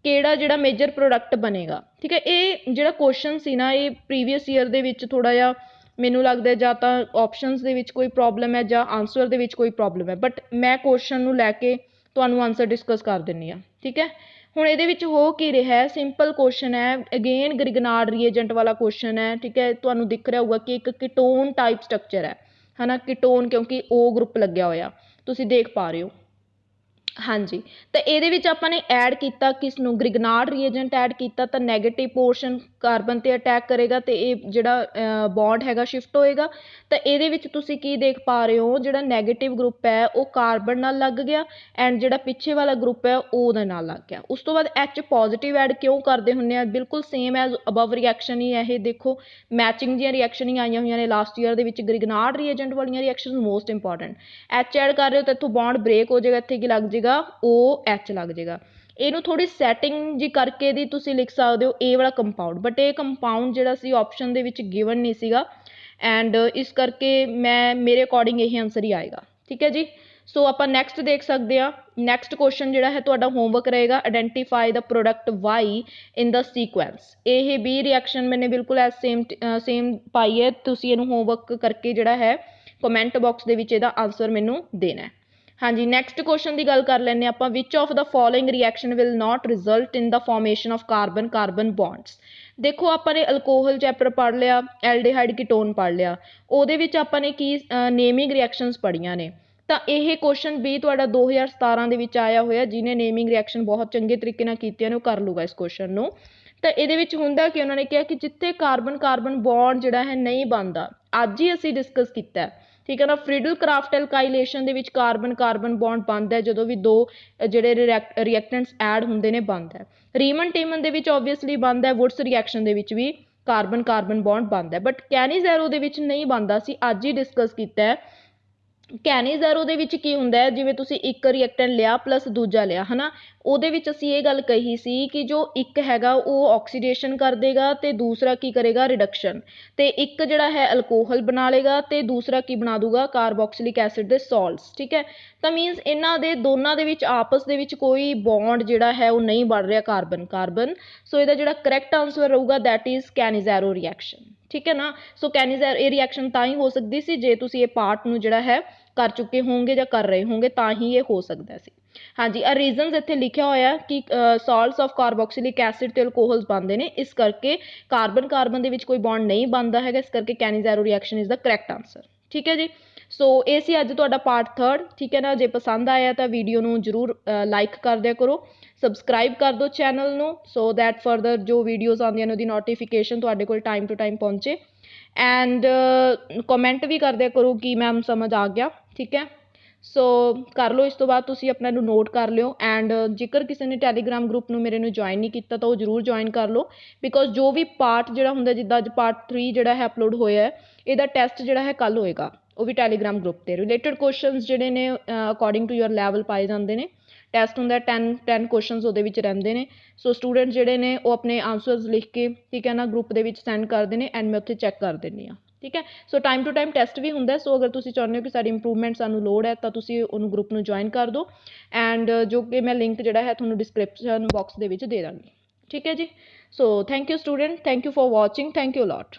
ਕਿਹੜਾ ਜਿਹੜਾ ਮੇਜਰ ਪ੍ਰੋਡਕਟ ਬਣੇਗਾ, ਠੀਕ ਹੈ। ਇਹ ਜਿਹੜਾ ਕੁਐਸਚਨ ਸੀ ਨਾ, ਇਹ ਪ੍ਰੀਵੀਅਸ ਈਅਰ ਦੇ ਵਿੱਚ ਥੋੜਾ ਜਿਹਾ ਮੈਨੂੰ ਲੱਗਦਾ ਜਾਂ ਤਾਂ ਆਪਸ਼ਨਸ ਦੇ ਵਿੱਚ ਕੋਈ ਪ੍ਰੋਬਲਮ ਹੈ ਜਾਂ ਆਂਸਰ ਦੇ ਵਿੱਚ ਕੋਈ ਪ੍ਰੋਬਲਮ ਹੈ, ਬਟ ਮੈਂ ਕੁਐਸਚਨ ਨੂੰ ਲੈ ਕੇ ਤੁਹਾਨੂੰ ਆਂਸਰ ਡਿਸਕਸ ਕਰ ਦਿੰਦੀ ਹਾਂ, ਠੀਕ ਹੈ। ਹੁਣ ਇਹਦੇ ਵਿੱਚ ਹੋ ਕੀ ਰਿਹਾ, ਸਿੰਪਲ ਕੁਐਸਚਨ ਹੈ, ਅਗੇਨ ਗ੍ਰਿਗਨਾਰਡ ਰੀਏਜੈਂਟ ਵਾਲਾ ਕੁਐਸਚਨ ਹੈ, ਠੀਕ ਹੈ। ਤੁਹਾਨੂੰ ਦਿਖ ਰਿਹਾ ਹੋਊਗਾ ਕਿ ਇੱਕ ਕੀਟੋਨ ਟਾਈਪ ਸਟਰਕਚਰ ਹੈ ਹਨਾ, ਕੀਟੋਨ ਕਿਉਂਕਿ O ਗਰੁੱਪ ਲੱਗਿਆ ਹੋਇਆ ਤੁਸੀਂ ਦੇਖ ਪਾ ਰਹੇ ਹੋ। ਹਾਂਜੀ, ਤਾਂ ਇਹਦੇ ਵਿੱਚ ਆਪਾਂ ਨੇ ਐਡ ਕੀਤਾ ਕਿਸ ਨੂੰ, ਗ੍ਰਿਗਨਾਰਡ ਰੀਏਜੈਂਟ ਐਡ ਕੀਤਾ, ਤਾਂ ਨੈਗੇਟਿਵ ਪੋਰਸ਼ਨ ਕਾਰਬਨ ਤੇ ਅਟੈਕ ਕਰੇਗਾ ਤੇ ਇਹ ਜਿਹੜਾ ਬੌਂਡ ਹੈਗਾ ਸ਼ਿਫਟ ਹੋਏਗਾ। ਤਾਂ ਇਹਦੇ ਵਿੱਚ ਤੁਸੀਂ ਕੀ ਦੇਖ ਪਾ ਰਹੇ ਹੋ, ਜਿਹੜਾ ਨੈਗੇਟਿਵ ਗਰੁੱਪ ਹੈ ਉਹ ਕਾਰਬਨ ਨਾਲ ਲੱਗ ਗਿਆ ਐਂਡ ਜਿਹੜਾ ਪਿੱਛੇ ਵਾਲਾ ਗਰੁੱਪ ਹੈ ਉਹ ਉਹਦੇ ਨਾਲ ਲੱਗ ਗਿਆ। ਉਸ ਤੋਂ ਬਾਅਦ H ਪੋਜ਼ਿਟਿਵ ਐਡ ਕਿਉਂ ਕਰਦੇ ਹੁੰਦੇ ਆ, ਬਿਲਕੁਲ ਸੇਮ ਐਜ਼ ਅਬਵ ਰਿਐਕਸ਼ਨ ਹੀ ਹੈ ਇਹ, ਦੇਖੋ ਮੈਚਿੰਗ ਦੀਆਂ ਰਿਐਕਸ਼ਨ ਹੀ ਆਈਆਂ ਹੋਈਆਂ ਨੇ ਲਾਸਟ ਈਅਰ ਦੇ ਵਿੱਚ, ਗ੍ਰਿਗਨਾਰਡ ਰੀਏਜੈਂਟ ਵਾਲੀਆਂ reaction most important. H add ਕਰ ਰਹੇ ਹੋ ਤਾਂ ਇੱਥੋਂ ਬੌਂਡ ਬ੍ਰੇਕ ਹੋ ਜਾਏਗਾ, ਇੱਥੇ ਕੀ ਲੱਗ ਜਾਏਗਾ, OH ਲੱਗ ਜਾਏਗਾ। ਇਹਨੂੰ ਥੋੜੀ ਸੈਟਿੰਗ ਜੀ ਕਰਕੇ ਦੀ ਤੁਸੀਂ ਲਿਖ ਸਕਦੇ ਹੋ ਇਹ ਵਾਲਾ ਕੰਪਾਊਂਡ, ਬਟ ਇਹ ਕੰਪਾਊਂਡ ਜਿਹੜਾ ਸੀ ਆਪਸ਼ਨ ਦੇ ਵਿੱਚ ਗਿਵਨ ਨਹੀਂ ਸੀਗਾ ਐਂਡ ਇਸ ਕਰਕੇ ਮੇਰੇ ਅਕੋਰਡਿੰਗ ਇਹ ਆਂਸਰ ਹੀ ਆਏਗਾ, ਠੀਕ ਹੈ ਜੀ। ਸੋ ਆਪਾਂ ਨੈਕਸਟ ਦੇਖ ਸਕਦੇ ਹਾਂ। ਨੈਕਸਟ ਕੁਐਸਚਨ ਜਿਹੜਾ ਹੈ ਤੁਹਾਡਾ ਹੋਮਵਰਕ ਰਹੇਗਾ, ਆਇਡੈਂਟੀਫਾਈ ਦਾ ਪ੍ਰੋਡਕਟ Y ਇਨ ਦਾ ਸੀਕੁਐਂਸ। ਇਹ ਵੀ ਰਿਐਕਸ਼ਨ ਮੈंने ਬਿਲਕੁਲ ਸੇਮ ਪਾਈ ਹੈ, ਤੁਸੀਂ ਇਹਨੂੰ ਹੋਮਵਰਕ ਕਰਕੇ ਜਿਹੜਾ ਹੈ ਕਮੈਂਟ ਬਾਕਸ ਦੇ ਵਿੱਚ ਇਹਦਾ ਆਂਸਰ ਮੈਨੂੰ ਦੇਣਾ ਹੈ। ਹਾਂਜੀ, ਨੈਕਸਟ ਕੁਐਸਚਨ ਦੀ ਗੱਲ ਕਰ ਲੈਂਦੇ ਆਪਾਂ, which of the following reaction will not result in the formation of carbon bonds. ਦੇਖੋ ਆਪਾਂ ਨੇ ਅਲਕੋਹਲ ਚੈਪਟਰ ਪੜ੍ਹ ਲਿਆ, ਐਲਡੀਹਾਈਡ ਕੀਟੋਨ ਪੜ੍ਹ ਲਿਆ, ਉਹਦੇ ਵਿੱਚ ਆਪਾਂ ਨੇ ਕੀ ਨੇਮਿੰਗ ਰਿਐਕਸ਼ਨਸ ਪੜ੍ਹੀਆਂ ਨੇ। ਤਾਂ ਇਹ ਕੁਐਸਚਨ ਵੀ ਤੁਹਾਡਾ 2017 ਦੇ ਵਿੱਚ ਆਇਆ ਹੋਇਆ, ਜਿਹਨੇ ਨੇਮਿੰਗ ਰਿਐਕਸ਼ਨ ਬਹੁਤ ਚੰਗੇ ਤਰੀਕੇ ਨਾਲ ਕੀਤੀਆਂ ਨੇ ਉਹ ਕਰ ਲੂਗਾ ਇਸ ਕੁਐਸਚਨ ਨੂੰ। ਤਾਂ ਇਹਦੇ ਵਿੱਚ ਹੁੰਦਾ ਕਿ ਉਹਨਾਂ ਨੇ ਕਿਹਾ ਕਿ ਜਿੱਥੇ ਕਾਰਬਨ ਬੌਂਡ ਜਿਹੜਾ ਹੈ ਨਹੀਂ ਬਣਦਾ, ਅੱਜ ਹੀ ਅਸੀਂ ਡਿਸਕਸ ਕੀਤਾ, ਠੀਕ ਹੈ ਨਾ, ਫਰੀਡਲ ਕਰਾਫਟ ਐਲਕਾਈਲੇਸ਼ਨ ਦੇ ਵਿੱਚ ਕਾਰਬਨ ਬੌਂਡ ਬਣਦਾ ਜਦੋਂ ਵੀ ਦੋ ਜਿਹੜੇ ਰਿਐਕਟੈਂਟਸ ਐਡ ਹੁੰਦੇ ਨੇ ਬਣਦਾ। ਰੀਮਨ ਟੀਮਨ ਦੇ ਵਿੱਚ ਓਬਵੀਅਸਲੀ ਬਣਦਾ, ਵੁਡਸ ਰਿਐਕਸ਼ਨ ਦੇ ਵਿੱਚ ਵੀ ਕਾਰਬਨ ਬੌਂਡ ਬਣਦਾ, ਬਟ ਕੈਨੀਜ਼ੈਰੋ ਦੇ ਵਿੱਚ ਨਹੀਂ ਬਣਦਾ, ਅਸੀਂ ਅੱਜ ਹੀ ਡਿਸਕਸ ਕੀਤਾ ਹੈ। ਕੈਨੀਜ਼ੈਰੋ ਦੇ ਵਿੱਚ ਕੀ ਹੁੰਦਾ ਹੈ, ਜਿਵੇਂ ਤੁਸੀਂ ਇੱਕ ਰਿਐਕਟੈਂਟ ਲਿਆ ਪਲੱਸ ਦੂਜਾ ਲਿਆ ਹਨਾ, ਉਹਦੇ ਵਿੱਚ ਅਸੀਂ ਇਹ ਗੱਲ ਕਹੀ ਸੀ ਕਿ ਜੋ ਇੱਕ ਹੈਗਾ ਉਹ ਆਕਸੀਡੇਸ਼ਨ ਕਰ ਦੇਗਾ ਤੇ ਦੂਸਰਾ ਕੀ ਕਰੇਗਾ, ਰਿਡਕਸ਼ਨ, ਤੇ ਇੱਕ ਜਿਹੜਾ ਹੈ ਅਲਕੋਹਲ ਬਣਾ ਲੇਗਾ ਤੇ ਦੂਸਰਾ ਕੀ ਬਣਾ ਦੂਗਾ, ਕਾਰਬੋਕਸਿਲਿਕ ਐਸਿਡ ਦੇ ਸਾਲਟਸ, ਠੀਕ ਹੈ। ਤਾਂ ਮੀਨਸ ਇਹਨਾਂ ਦੇ ਦੋਨਾਂ ਦੇ ਵਿੱਚ ਆਪਸ ਦੇ ਵਿੱਚ ਕੋਈ ਬੌਂਡ ਜਿਹੜਾ ਹੈ ਉਹ ਨਹੀਂ ਬਣ ਰਿਹਾ ਕਾਰਬਨ। ਸੋ ਇਹਦਾ ਜਿਹੜਾ ਕਰੈਕਟ ਆਂਸਰ ਰਹੂਗਾ ਦੈਟ ਇਜ਼ ਕੈਨੀਜ਼ੈਰੋ ਰਿਐਕਸ਼ਨ, ਠੀਕ ਹੈ ਨਾ। ਸੋ ਕੈਨੀਜ਼ੈਰੋ ਇਹ ਰਿਐਕਸ਼ਨ ਤਾਂ ਹੀ ਹੋ ਸਕਦੀ ਸੀ ਜੇ ਤੁਸੀਂ ਇਹ ਪਾਰਟ ਨੂੰ ਜਿਹੜਾ ਹੈ ਕਰ ਚੁੱਕੇ ਹੋਵੋਗੇ ਜਾਂ ਕਰ ਰਹੇ ਹੋਵੋਗੇ, ਤਾਂ ਹੀ ਇਹ ਹੋ ਸਕਦਾ ਸੀ। हाँ जी, ਰੀजनस ਇੱਥੇ ਲਿਖਿਆ ਹੋਇਆ ਕਿ ਸਾਲਟਸ ਆਫ ਕਾਰਬੋਕਸਿਲਿਕ ਐਸਿਡ ਤੇ ਅਲਕੋਹਲਸ ਬਣਦੇ ਨੇ, ਇਸ ਕਰਕੇ ਕਾਰਬਨ ਕਾਰਬਨ ਦੇ ਵਿੱਚ ਕੋਈ ਬੌਂਡ ਨਹੀਂ ਬਣਦਾ ਹੈਗਾ, ਇਸ ਕਰਕੇ Cannizzaro reaction is the correct answer. ਠੀਕ ਹੈ ਜੀ। ਸੋ ਇਹ ਸੀ ਅੱਜ ਤੁਹਾਡਾ ਪਾਰਟ 3, ਠੀਕ ਹੈ ਨਾ। ਜੇ ਪਸੰਦ ਆਇਆ ਤਾਂ ਵੀਡੀਓ ਨੂੰ ਜ਼ਰੂਰ ਲਾਈਕ ਕਰ ਦਿਆ ਕਰੋ, ਸਬਸਕ੍ਰਾਈਬ ਕਰ ਦਿਓ ਚੈਨਲ ਨੂੰ, ਸੋ ਦੈਟ ਫਰਦਰ ਜੋ ਵੀਡੀਓਜ਼ ਆਉਂਦੀਆਂ ਨੇ ਉਹਦੀ ਨੋਟੀਫਿਕੇਸ਼ਨ ਤੁਹਾਡੇ ਕੋਲ ਟਾਈਮ ਟੂ ਟਾਈਮ ਪਹੁੰਚੇ। ਐਂਡ ਕਮੈਂਟ ਵੀ ਕਰ ਦਿਆ ਕਰੋ ਕਿ ਮੈਮ ਸਮਝ ਆ ਗਿਆ, ਠੀਕ ਹੈ। ਸੋ ਕਰ ਲਓ, ਇਸ ਤੋਂ ਬਾਅਦ ਤੁਸੀਂ ਆਪਣਾ ਨੂੰ ਨੋਟ ਕਰ ਲਿਓ। ਐਂਡ ਜੇਕਰ ਕਿਸੇ ਨੇ ਟੈਲੀਗ੍ਰਾਮ ਗਰੁੱਪ ਨੂੰ ਮੇਰੇ ਨੂੰ ਜੁਆਇਨ ਨਹੀਂ ਕੀਤਾ ਤਾਂ ਉਹ ਜ਼ਰੂਰ ਜੁਆਇਨ ਕਰ ਲਓ, ਬਿਕੋਜ਼ ਜੋ ਵੀ ਪਾਰਟ ਜਿਹੜਾ ਹੁੰਦਾ, ਜਿੱਦਾਂ ਅੱਜ ਪਾਰਟ 3 ਜਿਹੜਾ ਹੈ ਅਪਲੋਡ ਹੋਇਆ ਹੈ, ਇਹਦਾ ਟੈਸਟ ਜਿਹੜਾ ਹੈ ਕੱਲ੍ਹ ਹੋਏਗਾ, ਉਹ ਵੀ ਟੈਲੀਗ੍ਰਾਮ ਗਰੁੱਪ 'ਤੇ। ਰਿਲੇਟਡ ਕੁਐਸਚਨਸ ਜਿਹੜੇ ਨੇ ਅਕੋਰਡਿੰਗ ਟੂ ਯੂਅਰ ਲੈਵਲ ਪਾਏ ਜਾਂਦੇ ਨੇ। ਟੈਸਟ ਹੁੰਦਾ 10 ਕੁਐਸਚਨਸ ਉਹਦੇ ਵਿੱਚ ਰਹਿੰਦੇ ਨੇ। ਸੋ ਸਟੂਡੈਂਟ ਜਿਹੜੇ ਨੇ ਉਹ ਆਪਣੇ ਆਂਸਰਸ ਲਿਖ ਕੇ, ਠੀਕ ਹੈ ਨਾ, ਗਰੁੱਪ ਦੇ ਵਿੱਚ ਸੈਂਡ ਕਰਦੇ ਨੇ ਐਂਡ ਮੈਂ ਉੱਥੇ ਚੈੱਕ ਕਰ ਦਿੰਦੀ ਹਾਂ, ਠੀਕ ਹੈ। ਸੋ ਟਾਈਮ ਟੂ ਟਾਈਮ ਟੈਸਟ ਵੀ ਹੁੰਦਾ। ਸੋ ਅਗਰ ਤੁਸੀਂ ਚਾਹੁੰਦੇ ਹੋ ਕਿ ਸਾਡੀ ਇੰਪਰੂਵਮੈਂਟ ਸਾਨੂੰ ਲੋੜ ਹੈ ਤਾਂ ਤੁਸੀਂ ਉਹਨੂੰ ਗਰੁੱਪ ਨੂੰ ਜੁਆਇਨ ਕਰ ਦਿਓ। ਐਂਡ ਜੋ ਕਿ ਮੈਂ ਲਿੰਕ ਜਿਹੜਾ ਹੈ ਤੁਹਾਨੂੰ ਡਿਸਕ੍ਰਿਪਸ਼ਨ ਬਾਕਸ ਦੇ ਵਿੱਚ ਦੇ ਦਾਂਗੀ, ਠੀਕ ਹੈ ਜੀ। So thank you student, thank you for watching, thank you a lot.